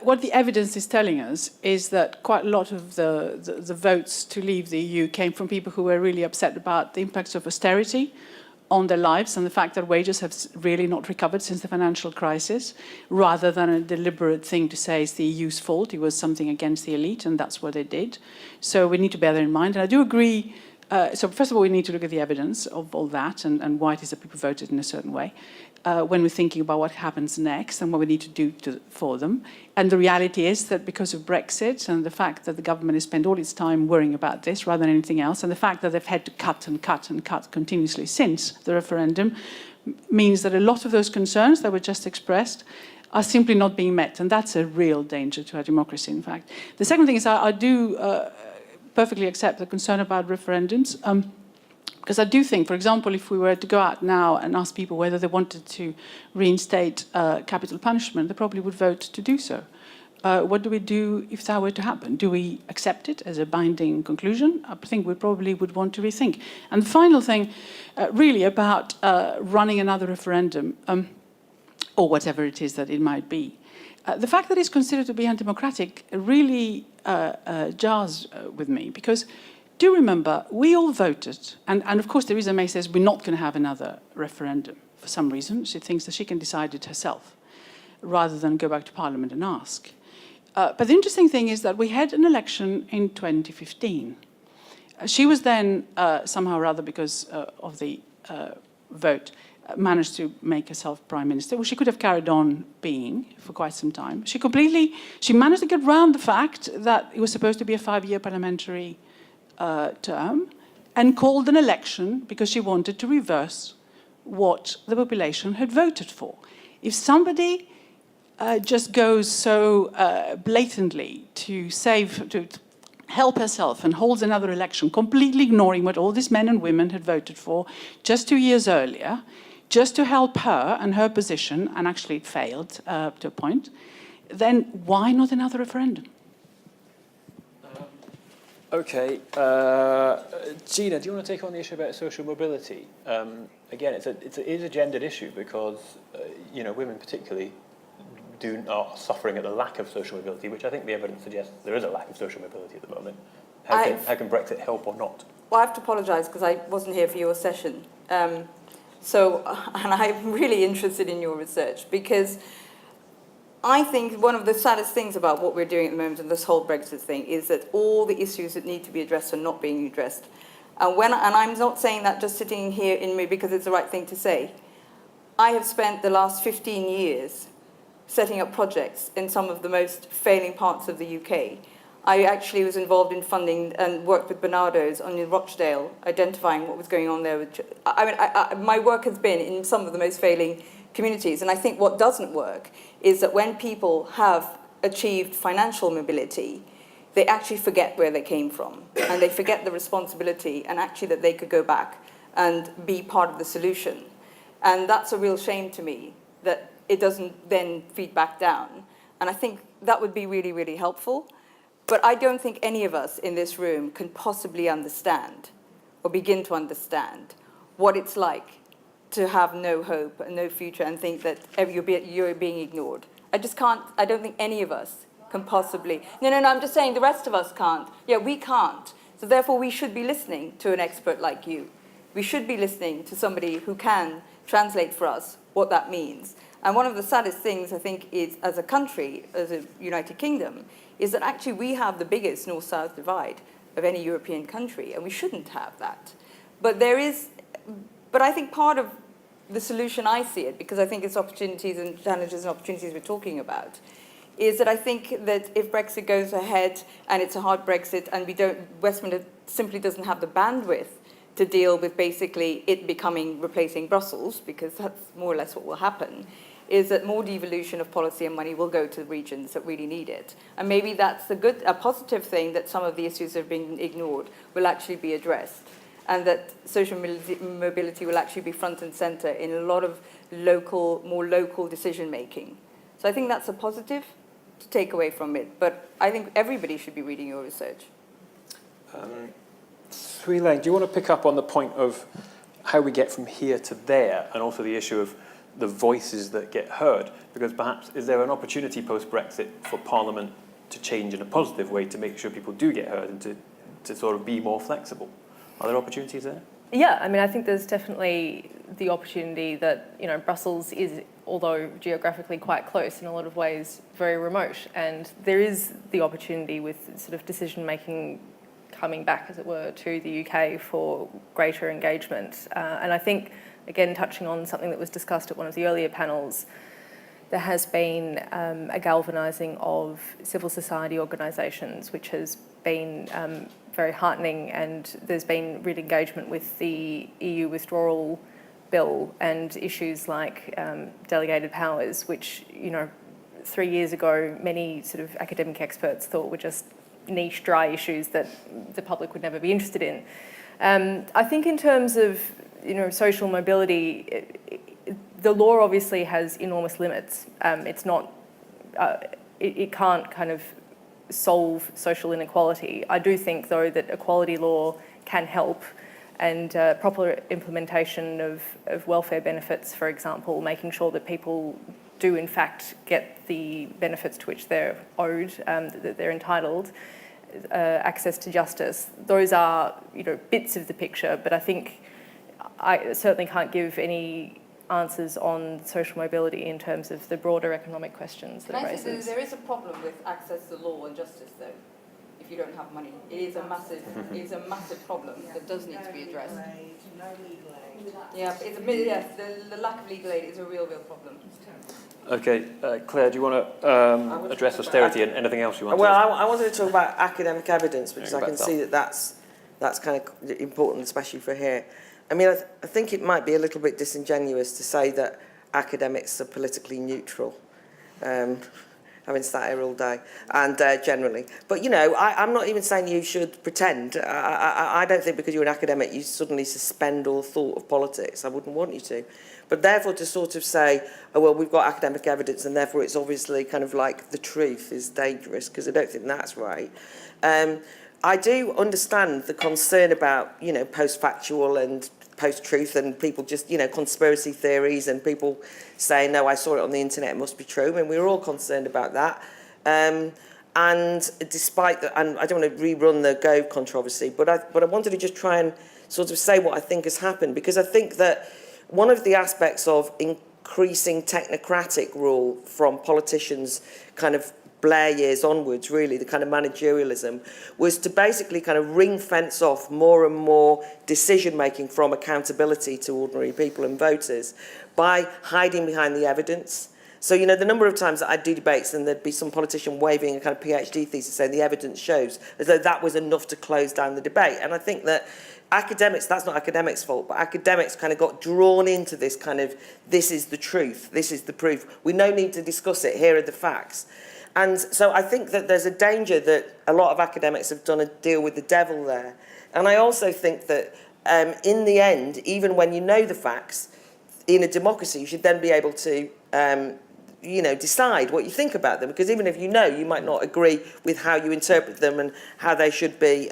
what the evidence is telling us is that quite a lot of the votes to leave the EU came from people who were really upset about the impacts of austerity on their lives and the fact that wages have really not recovered since the financial crisis, rather than a deliberate thing to say it's the EU's fault. It was something against the elite, and that's what they did. So we need to bear that in mind. And I do agree. So first of all, we need to look at the evidence of all that and why it is that people voted in a certain way when we're thinking about what happens next and what we need to do for them. And the reality is that because of Brexit and the fact that the government has spent all its time worrying about this rather than anything else, and the fact that they've had to cut and cut and cut continuously since the referendum, means that a lot of those concerns that were just expressed are simply not being met. And that's a real danger to our democracy, in fact. The second thing is I do perfectly accept the concern about referendums, because I do think, for example, if we were to go out now and ask people whether they wanted to reinstate capital punishment, they probably would vote to do so. What do we do if that were to happen? Do we accept it as a binding conclusion? I think we probably would want to rethink. And the final thing, really about running another referendum, or whatever it is that it might be. The fact that it's considered to be undemocratic really jars with me, because do remember, we all voted, and of course Theresa May says we're not going to have another referendum for some reason. She thinks that she can decide it herself, rather than go back to Parliament and ask. But the interesting thing is that we had an election in 2015. She was then, somehow or other, because of the vote, managed to make herself Prime Minister. Well, she could have carried on being for quite some time. She managed to get around the fact that it was supposed to be a 5-year parliamentary term, and called an election because she wanted to reverse what the population had voted for. If somebody just goes so blatantly to help herself and holds another election, completely ignoring what all these men and women had voted for just 2 years earlier, just to help her and her position, and actually it failed to a point, then why not another referendum? Okay, Gina, do you want to take on the issue about social mobility? Again, it is a gendered issue because you know, women particularly are suffering at the lack of social mobility, which I think the evidence suggests there is a lack of social mobility at the moment. How can Brexit help or not? Well, I have to apologise because I wasn't here for your session. And I'm really interested in your research, because I think one of the saddest things about what we're doing at the moment and this whole Brexit thing is that all the issues that need to be addressed are not being addressed. And I'm not saying that just sitting here in me because it's the right thing to say. I have spent the last 15 years setting up projects in some of the most failing parts of the UK. I actually was involved in funding and worked with Bernardo's on Rochdale, identifying what was going on there. My work has been in some of the most failing communities, and I think what doesn't work is that when people have achieved financial mobility, they actually forget where they came from, and they forget the responsibility, and actually that they could go back and be part of the solution. And that's a real shame to me, that it doesn't then feed back down. And I think that would be really, really helpful. But I don't think any of us in this room can possibly understand or begin to understand what it's like to have no hope and no future and think that you're being ignored. I just can't, I don't think any of us can possibly. No, I'm just saying the rest of us can't. Yeah, we can't. So therefore we should be listening to an expert like you. We should be listening to somebody who can translate for us what that means. And one of the saddest things, I think, is as a country, as a United Kingdom, is that actually we have the biggest north-south divide of any European country, and we shouldn't have that. But I think part of the solution, I see it, because I think it's opportunities and challenges and opportunities we're talking about, is that I think that if Brexit goes ahead and it's a hard Brexit and Westminster simply doesn't have the bandwidth to deal with basically it replacing Brussels, because that's more or less what will happen, is that more devolution of policy and money will go to the regions that really need it. And maybe that's a positive thing, that some of the issues that have been ignored will actually be addressed, and that social mobility will actually be front and centre in a lot of more local decision making. So I think that's a positive to take away from it, but I think everybody should be reading your research. Swee, Leng, do you want to pick up on the point of how we get from here to there, and also the issue of the voices that get heard? Because perhaps, is there an opportunity post-Brexit for Parliament to change in a positive way to make sure people do get heard and to sort of be more flexible? Are there opportunities there? Yeah, I mean, I think there's definitely the opportunity that, you know, Brussels is, although geographically quite close, in a lot of ways very remote, and there is the opportunity with sort of decision-making coming back, as it were, to the UK for greater engagement. And I think, again, touching on something that was discussed at one of the earlier panels, there has been a galvanising of civil society organisations, which has been very heartening, and there's been real engagement with the EU Withdrawal Bill and issues like delegated powers, which, you know, 3 years ago, many sort of academic experts thought were just niche, dry issues that the public would never be interested in. I think in terms of, you know, social mobility, the law obviously has enormous limits. It's not, it can't kind of solve social inequality. I do think, though, that equality law can help, and proper implementation of welfare benefits, for example, making sure that people do in fact get the benefits to which they're owed, that they're entitled, access to justice. Those are, you know, bits of the picture, but I think I certainly can't give any answers on social mobility in terms of the broader economic questions that it raises. There is a problem with access to law and justice, though, if you don't have money. It is a massive problem that does need to be addressed. No legal aid. Yeah, the lack of legal aid is a real problem. Okay, Claire, do you want to address austerity and anything else you want Well, to? I wanted to talk about academic evidence, because I can that. see that that's kind of important, especially for here. I mean, I think it might be a little bit disingenuous to say that academics are politically neutral, having sat here all day, and generally. But, you know, I'm not even saying you should pretend. I don't think because you're an academic you suddenly suspend all thought of politics. I wouldn't want you to. But therefore to sort of say, oh, well, we've got academic evidence and therefore it's obviously kind of like the truth is dangerous, because I don't think that's right. I do understand the concern about, you know, post-factual and post-truth and people just, you know, conspiracy theories and people saying, no, I saw it on the internet, it must be true. I mean, we're all concerned about that. And despite that, and I don't want to rerun the Gove controversy, but I wanted to just try and sort of say what I think has happened, because I think that one of the aspects of increasing technocratic rule from politicians kind of Blair years onwards, really, the kind of managerialism, was to basically kind of ring fence off more and more decision-making from accountability to ordinary people and voters by hiding behind the evidence. So, you know, the number of times that I'd do debates and there'd be some politician waving a kind of PhD thesis saying the evidence shows, as though that was enough to close down the debate. And I think that academics, that's not academics' fault, but academics kind of got drawn into this kind of, this is the truth, this is the proof. We no need to discuss it, here are the facts. And so I think that there's a danger that a lot of academics have done a deal with the devil there. And I also think that in the end, even when you know the facts, in a democracy, you should then be able to, you know, decide what you think about them. Because even if you know, you might not agree with how you interpret them and how they should be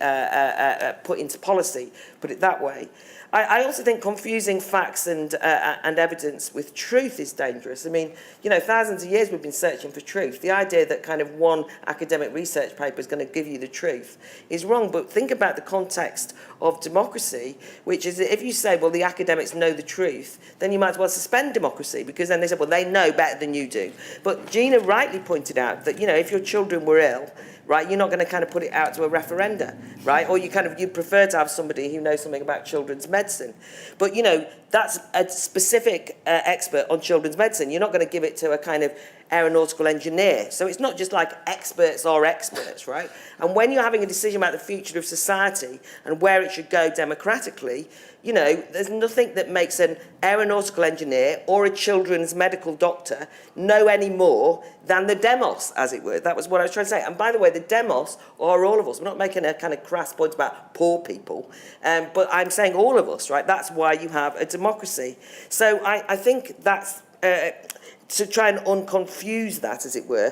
put into policy, put it that way. I also think confusing facts and evidence with truth is dangerous. I mean, you know, thousands of years we've been searching for truth. The idea that kind of one academic research paper is going to give you the truth is wrong. But think about the context of democracy, which is that if you say, well, the academics know the truth, then you might as well suspend democracy, because then they say, well, they know better than you do. But Gina rightly pointed out that, you know, if your children were ill, right, you're not going to kind of put it out to a referenda, right? Or you prefer to have somebody who knows something about children's medicine. But, you know, that's a specific expert on children's medicine. You're not going to give it to a kind of aeronautical engineer. So it's not just like experts are experts, right? And when you're having a decision about the future of society and where it should go democratically, you know, there's nothing that makes an aeronautical engineer or a children's medical doctor know any more than the demos, as it were. That was what I was trying to say. And by the way, the demos are all of us. We're not making a kind of crass point about poor people, but I'm saying all of us, right? That's why you have a democracy. So I think that's... to try and unconfuse that, as it were,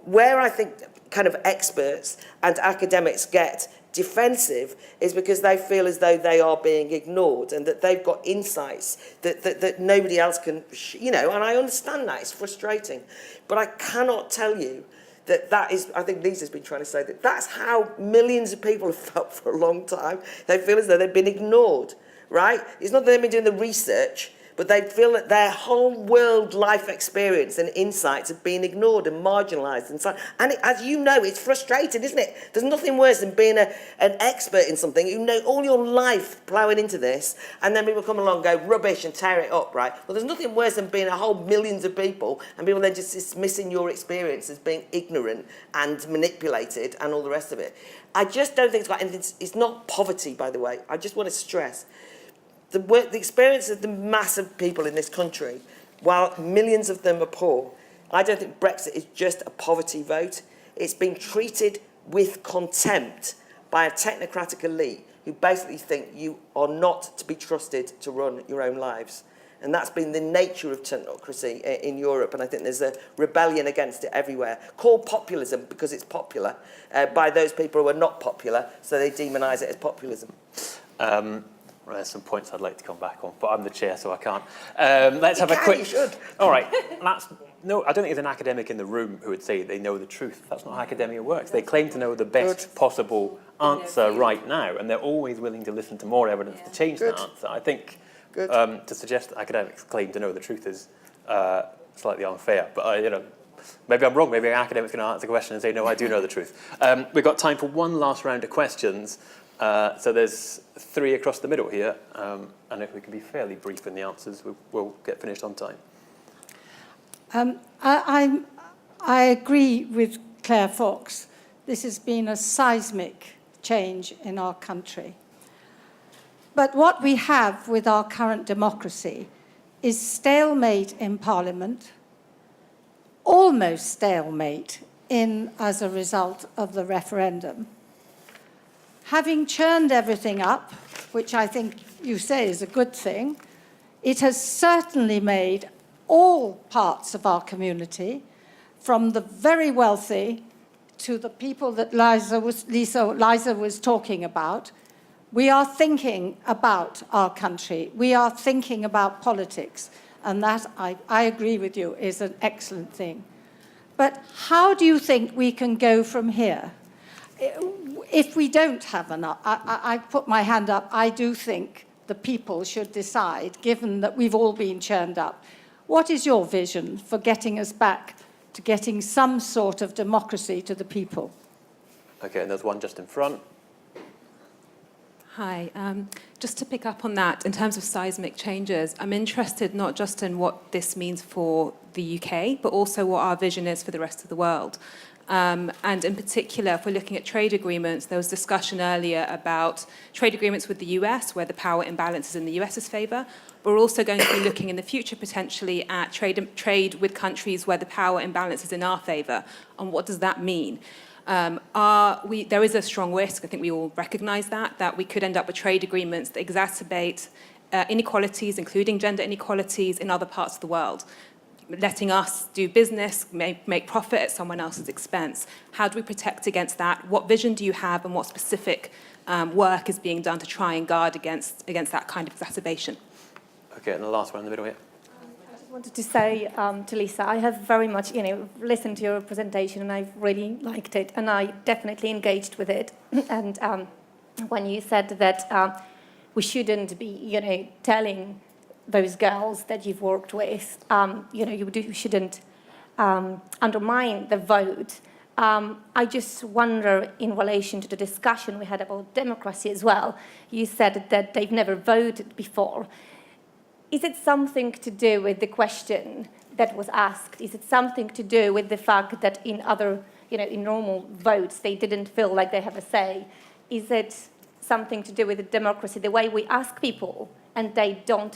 where I think kind of experts and academics get defensive is because they feel as though they are being ignored and that they've got insights that nobody else can, you know, and I understand that, it's frustrating. But I cannot tell you that is, I think Lisa's been trying to say that that's how millions of people have felt for a long time. They feel as though they've been ignored, right? It's not that they've been doing the research, but they feel that their whole world life experience and insights have been ignored and marginalised. And as you know, it's frustrating, isn't it? There's nothing worse than being an expert in something. You know all your life ploughing into this, and then people come along and go rubbish and tear it up, right? Well, there's nothing worse than being a whole millions of people and people then just dismissing your experience as being ignorant and manipulated and all the rest of it. I just don't think it's got anything. It's not poverty, by the way. I just want to stress. The experience of the mass of people in this country, while millions of them are poor, I don't think Brexit is just a poverty vote. It's been treated with contempt by a technocratic elite who basically think you are not to be trusted to run your own lives. And that's been the nature of technocracy in Europe, and I think there's a rebellion against it everywhere. Called populism because it's popular by those people who are not popular, so they demonise it as populism. Well, there's some points I'd like to come back on, but I'm the chair, so I can't. Let's have a quick... You should. All right. No, I don't think there's an academic in the room who would say they know the truth. That's not how academia works. They claim to know the best possible answer right now, and they're always willing to listen to more evidence to change that answer. I think to suggest that academics claim to know the truth is slightly unfair. But, you know, maybe I'm wrong. Maybe an academic's going to answer the question and say, no, I do know the truth. We've got time for one last round of questions. So there's 3 across the middle here, and if we can be fairly brief in the answers, we'll get finished on time. I agree with Claire Fox. This has been a seismic change in our country. But what we have with our current democracy is stalemate in Parliament, almost stalemate as a result of the referendum. Having churned everything up, which I think you say is a good thing, it has certainly made all parts of our community, from the very wealthy to the people that Liza was talking about, we are thinking about our country. We are thinking about politics. And that, I agree with you, is an excellent thing. But how do you think we can go from here? If we don't have enough, I put my hand up, I do think the people should decide, given that we've all been churned up. What is your vision for getting us back to getting some sort of democracy to the people? Okay, and there's one just in front. Hi, just to pick up on that, in terms of seismic changes, I'm interested not just in what this means for the UK, but also what our vision is for the rest of the world. And in particular, if we're looking at trade agreements, there was discussion earlier about trade agreements with the US, where the power imbalance is in the US's favour. We're also going to be looking in the future potentially at trade with countries where the power imbalance is in our favour. And what does that mean? There is a strong risk, I think we all recognise that we could end up with trade agreements that exacerbate inequalities, including gender inequalities, in other parts of the world. Letting us do business, make profit at someone else's expense. How do we protect against that? What vision do you have, and what specific work is being done to try and guard against that kind of exacerbation. Okay, and the last one in the middle here. I just wanted to say to Lisa, I have very much, listened to your presentation and I've really liked it and I definitely engaged with it. And when you said that we shouldn't be, telling those girls that you've worked with, you shouldn't undermine the vote. I just wonder, in relation to the discussion we had about democracy as well, you said that they've never voted before. Is it something to do with the question that was asked? Is it something to do with the fact that in other, in normal votes, they didn't feel like they have a say? Is it something to do with the democracy, the way we ask people, and we don't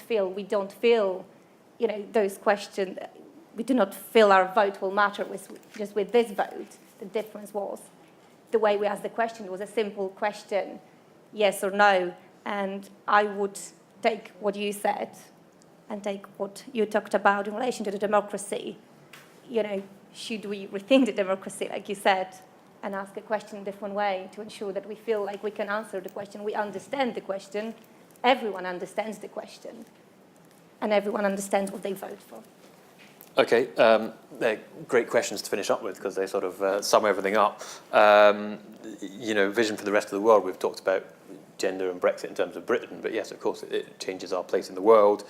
feel, those questions, we do not feel our vote will matter just with this vote? The difference was the way we asked the question. It was a simple question, yes or no, and I would take what you said and take what you talked about in relation to the democracy. Should we rethink the democracy, like you said, and ask a question in a different way to ensure that we feel like we can answer the question, we understand the question, everyone understands the question, and everyone understands what they vote for. Okay, they're great questions to finish up with because they sort of sum everything up. Vision for the rest of the world, we've talked about gender and Brexit in terms of Britain, but yes, of course, it changes our place in the world.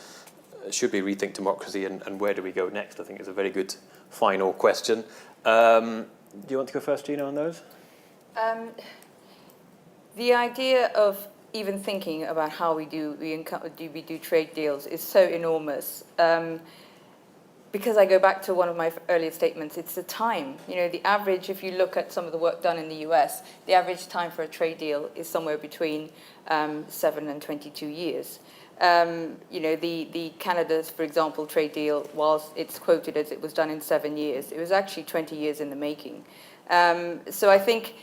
Should we rethink democracy and where do we go next? I think it's a very good final question. Do you want to go first, Gina, on those? The idea of even thinking about how we do trade deals is so enormous. Because I go back to one of my earlier statements, it's the time. The average, if you look at some of the work done in the US, the average time for a trade deal is somewhere between 7 and 22 years. The Canada's, for example, trade deal, whilst it's quoted as it was done in 7 years, it was actually 20 years in the making. So I think,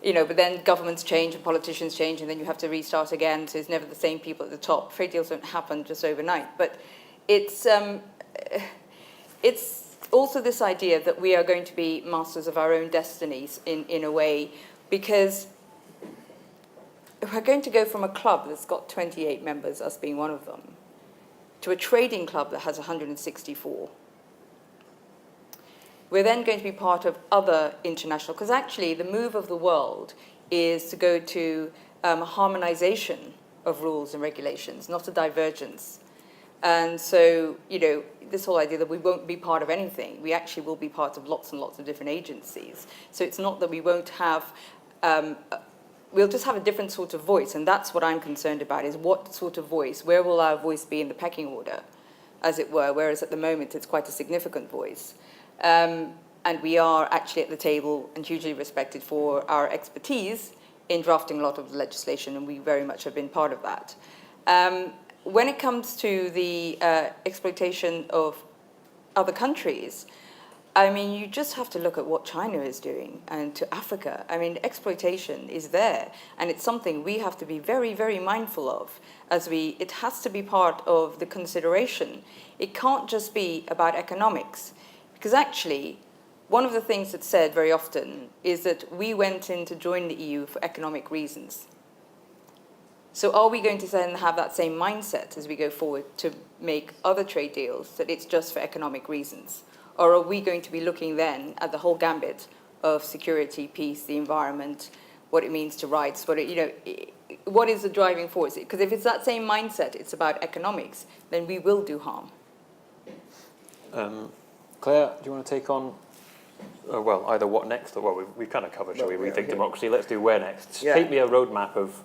but then governments change and politicians change and then you have to restart again, so it's never the same people at the top. Trade deals don't happen just overnight, but it's also this idea that we are going to be masters of our own destinies in a way, because we're going to go from a club that's got 28 members, us being one of them, to a trading club that has 164. We're then going to be part of other international, because actually the move of the world is to go to a harmonization of rules and regulations, not a divergence. And so, this whole idea that we won't be part of anything, we actually will be part of lots and lots of different agencies. So it's not that we won't have, we'll just have a different sort of voice, and that's what I'm concerned about, is what sort of voice, where will our voice be in the pecking order, as it were, whereas at the moment it's quite a significant voice. And we are actually at the table and hugely respected for our expertise in drafting a lot of the legislation, and we very much have been part of that. When it comes to the exploitation of other countries, you just have to look at what China is doing and to Africa. Exploitation is there, and it's something we have to be very, very mindful of it has to be part of the consideration. It can't just be about economics, because actually, one of the things that's said very often is that we went in to join the EU for economic reasons. So are we going to then have that same mindset as we go forward to make other trade deals, that it's just for economic reasons? Or are we going to be looking then at the whole gambit of security, peace, the environment, what it means to rights, what is the driving force? Because if it's that same mindset, it's about economics, then we will do harm. Claire, do you want to take on, either what next, or we've kind of covered, shall we rethink democracy? Let's do where next. Yeah. Paint me a roadmap of,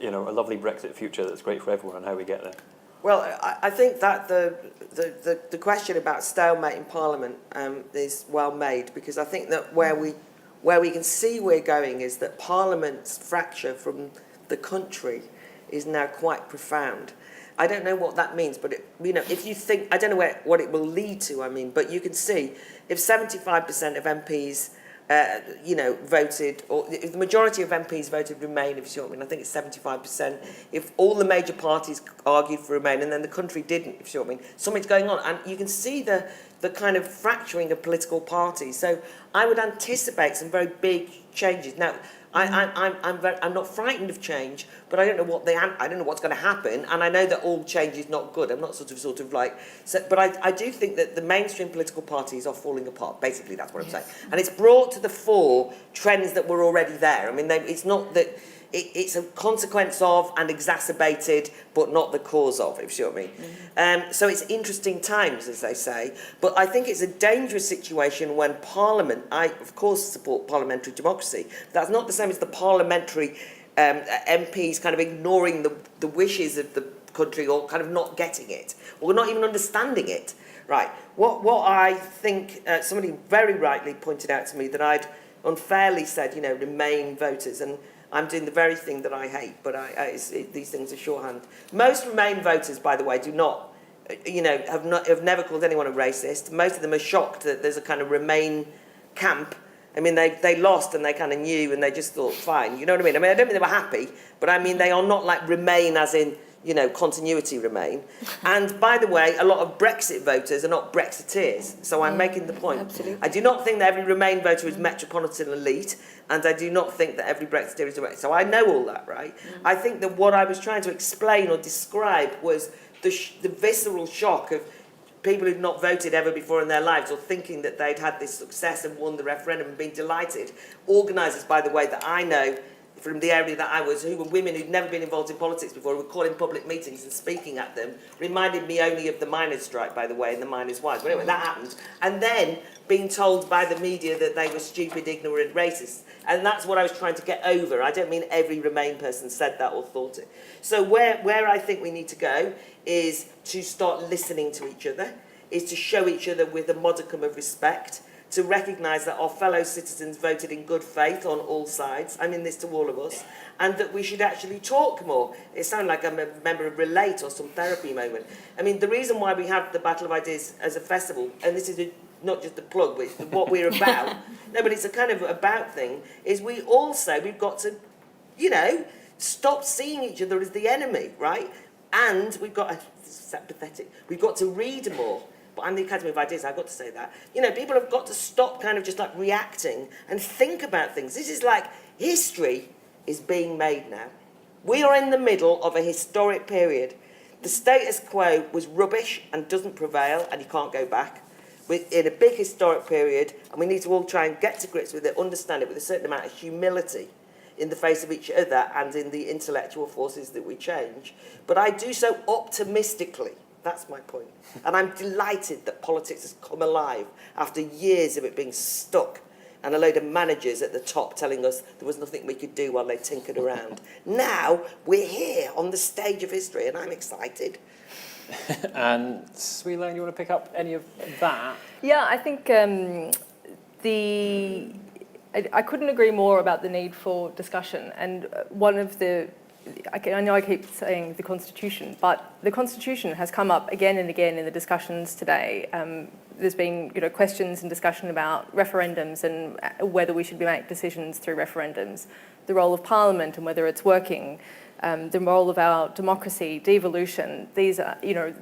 a lovely Brexit future that's great for everyone and how we get there. Well, I think that the question about stalemate in Parliament is well made, because I think that where we can see we're going is that Parliament's fracture from the country is now quite profound. I don't know what that means, but if you think, I don't know what it will lead to. But you can see if 75% of MPs voted, or if the majority of MPs voted Remain, if you see what I mean, I think it's 75%. If all the major parties argued for Remain and then the country didn't, if you see what I mean, something's going on. And you can see the kind of fracturing of political parties. So I would anticipate some very big changes. Now, I'm not frightened of change, but I don't know I don't know what's going to happen, and I know that all change is not good. I'm not sort of like, but I do think that the mainstream political parties are falling apart. Basically, that's what I'm saying, and it's brought to the fore trends that were already there. I mean, it's not that. It's a consequence of and exacerbated, but not the cause of, if you see what I mean. So it's interesting times, as they say, but I think it's a dangerous situation when Parliament, I of course support parliamentary democracy, but that's not the same as the parliamentary MPs kind of ignoring the wishes of the country or kind of not getting it, or not even understanding it. Right, what I think, somebody very rightly pointed out to me that I'd unfairly said, you know, Remain voters, and I'm doing the very thing that I hate, but these things are shorthand. Most Remain voters, by the way, do not, you know, have never called anyone a racist. Most of them are shocked that there's a kind of Remain camp. I mean, they lost and they kind of knew and they just thought, fine, you know what I mean? I mean, I don't mean they were happy, but I mean, they are not like Remain as in, you know, continuity Remain. And by the way, a lot of Brexit voters are not Brexiteers. So I'm making the point. Absolutely. I do not think that every Remain voter is metropolitan elite, and I do not think that every Brexiteer is direct. So I know all that, right? I think that what I was trying to explain or describe was the visceral shock of people who've not voted ever before in their lives, or thinking that they'd had this success and won the referendum and been delighted. Organisers, by the way, that I know from the area that I was, who were women who'd never been involved in politics before, who were calling public meetings and speaking at them, reminded me only of the miners' strike, by the way, and the miners' wives. But anyway, that happened. And then being told by the media that they were stupid, ignorant, racist. And that's what I was trying to get over. I don't mean every Remain person said that or thought it. So where I think we need to go is to start listening to each other, is to show each other with a modicum of respect, to recognise that our fellow citizens voted in good faith on all sides. I mean this to all of us. And that we should actually talk more. It sounds like I'm a member of Relate or some therapy moment. I mean, the reason why we have the Battle of Ideas as a festival, and this is not just a plug, but it's what we're about. No, but it's a kind of about thing, is we've got to, you know, stop seeing each other as the enemy, right? And we've got, this is pathetic, we've got to read more. But I'm the Academy of Ideas, I've got to say that. You know, people have got to stop kind of just like reacting and think about things. This is like, history is being made now. We are in the middle of a historic period. The status quo was rubbish and doesn't prevail, and you can't go back. We're in a big historic period, and we need to all try and get to grips with it, understand it with a certain amount of humility in the face of each other and in the intellectual forces that we change. But I do so optimistically. That's my point. And I'm delighted that politics has come alive after years of it being stuck and a load of managers at the top telling us there was nothing we could do while they tinkered around. Now we're here on the stage of history, and I'm excited. And Swee, Leng, you want to pick up any of that? Yeah, I think I couldn't agree more about the need for discussion. And one of the, I know I keep saying the Constitution, but the Constitution has come up again and again in the discussions today. There's been, you know, questions and discussion about referendums and whether we should make decisions through referendums, the role of Parliament and whether it's working, the role of our democracy, devolution. These are, you know,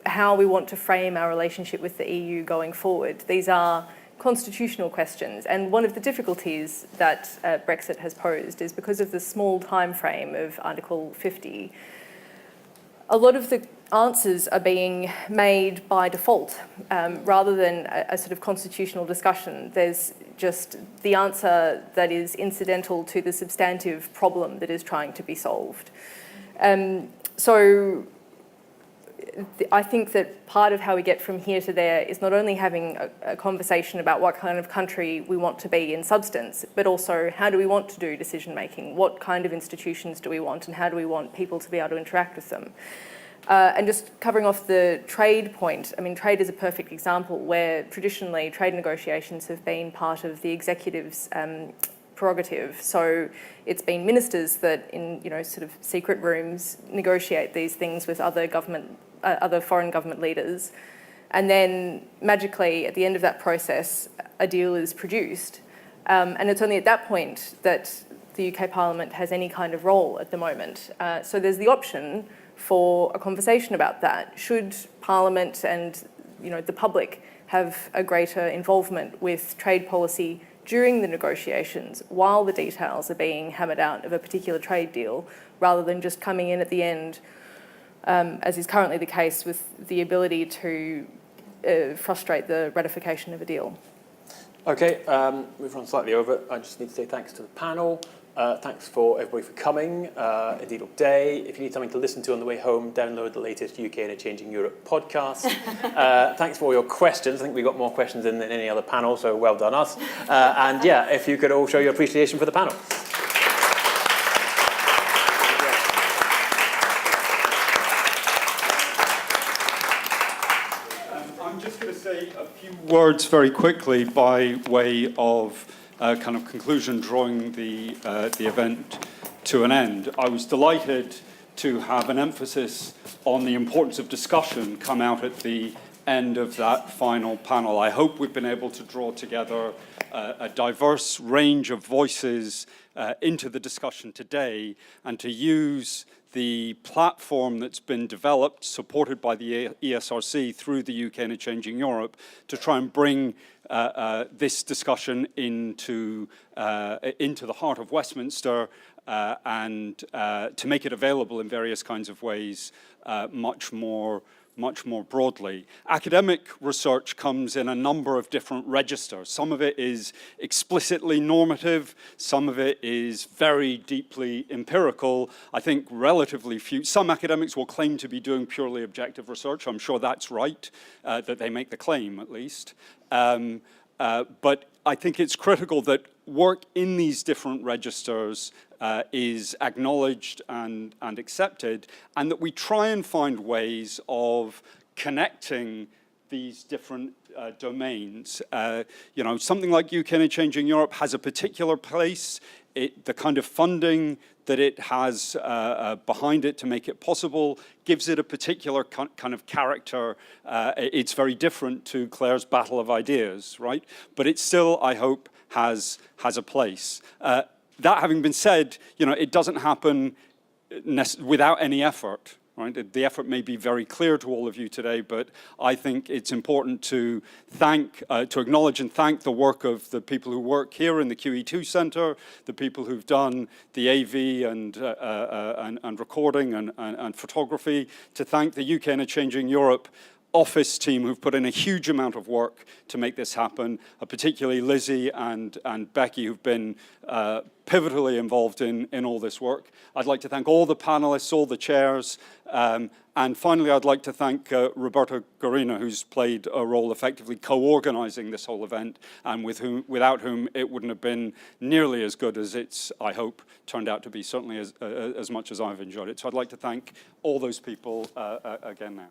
how we want to frame our relationship with the EU going forward. These are constitutional questions, and one of the difficulties that Brexit has posed is because of the small time frame of Article 50, a lot of the answers are being made by default rather than a sort of constitutional discussion. There's just the answer that is incidental to the substantive problem that is trying to be solved. So I think that part of how we get from here to there is not only having a conversation about what kind of country we want to be in substance, but also how do we want to do decision making? What kind of institutions do we want, and how do we want people to be able to interact with them? And just covering off the trade point, I mean, trade is a perfect example where traditionally trade negotiations have been part of the executive's prerogative. So it's been ministers that in, you know, sort of secret rooms negotiate these things with other foreign government leaders. And then magically at the end of that process, a deal is produced. And it's only at that point that the UK Parliament has any kind of role at the moment. So there's the option for a conversation about that. Should Parliament and, you know, the public have a greater involvement with trade policy during the negotiations while the details are being hammered out of a particular trade deal, rather than just coming in at the end, as is currently the case, with the ability to frustrate the ratification of a deal. Okay, we've run slightly over. I just need to say thanks to the panel. Thanks for everybody for coming. Indeed all day. If you need something to listen to on the way home, download the latest UK and a Changing Europe podcast. Thanks for all your questions. I think we got more questions in than any other panel, so well done us. And yeah, if you could all show your appreciation for the panel. I'm just going to say a few words very quickly by way of kind of conclusion, drawing the event to an end. I was delighted to have an emphasis on the importance of discussion come out at the end of that final panel. I hope we've been able to draw together a diverse range of voices into the discussion today, and to use the platform that's been developed, supported by the ESRC through the UK and a Changing Europe, to try and bring this discussion into the heart of Westminster and to make it available in various kinds of ways much more broadly. Academic research comes in a number of different registers. Some of it is explicitly normative, some of it is very deeply empirical. I think relatively few, some academics will claim to be doing purely objective research. I'm sure that's right, that they make the claim at least. But I think it's critical that work in these different registers is acknowledged and accepted, and that we try and find ways of connecting these different domains. You know, something like UK and a Changing Europe has a particular place. The kind of funding that it has behind it to make it possible gives it a particular kind of character. It's very different to Claire's Battle of Ideas, right? But it still, I hope, has a place. That having been said, you know, it doesn't happen without any effort. Right? The effort may be very clear to all of you today, but I think it's important to acknowledge and thank the work of the people who work here in the QE2 Centre, the people who've done the AV and recording and photography, to thank the UK and a Changing Europe office team who've put in a huge amount of work to make this happen, particularly Lizzie and Becky, who've been pivotally involved in all this work. I'd like to thank all the panelists, all the chairs, and finally I'd like to thank Roberta Gorina, who's played a role effectively co-organizing this whole event, and without whom it wouldn't have been nearly as good as it's, I hope, turned out to be, certainly as much as I've enjoyed it. So I'd like to thank all those people again now.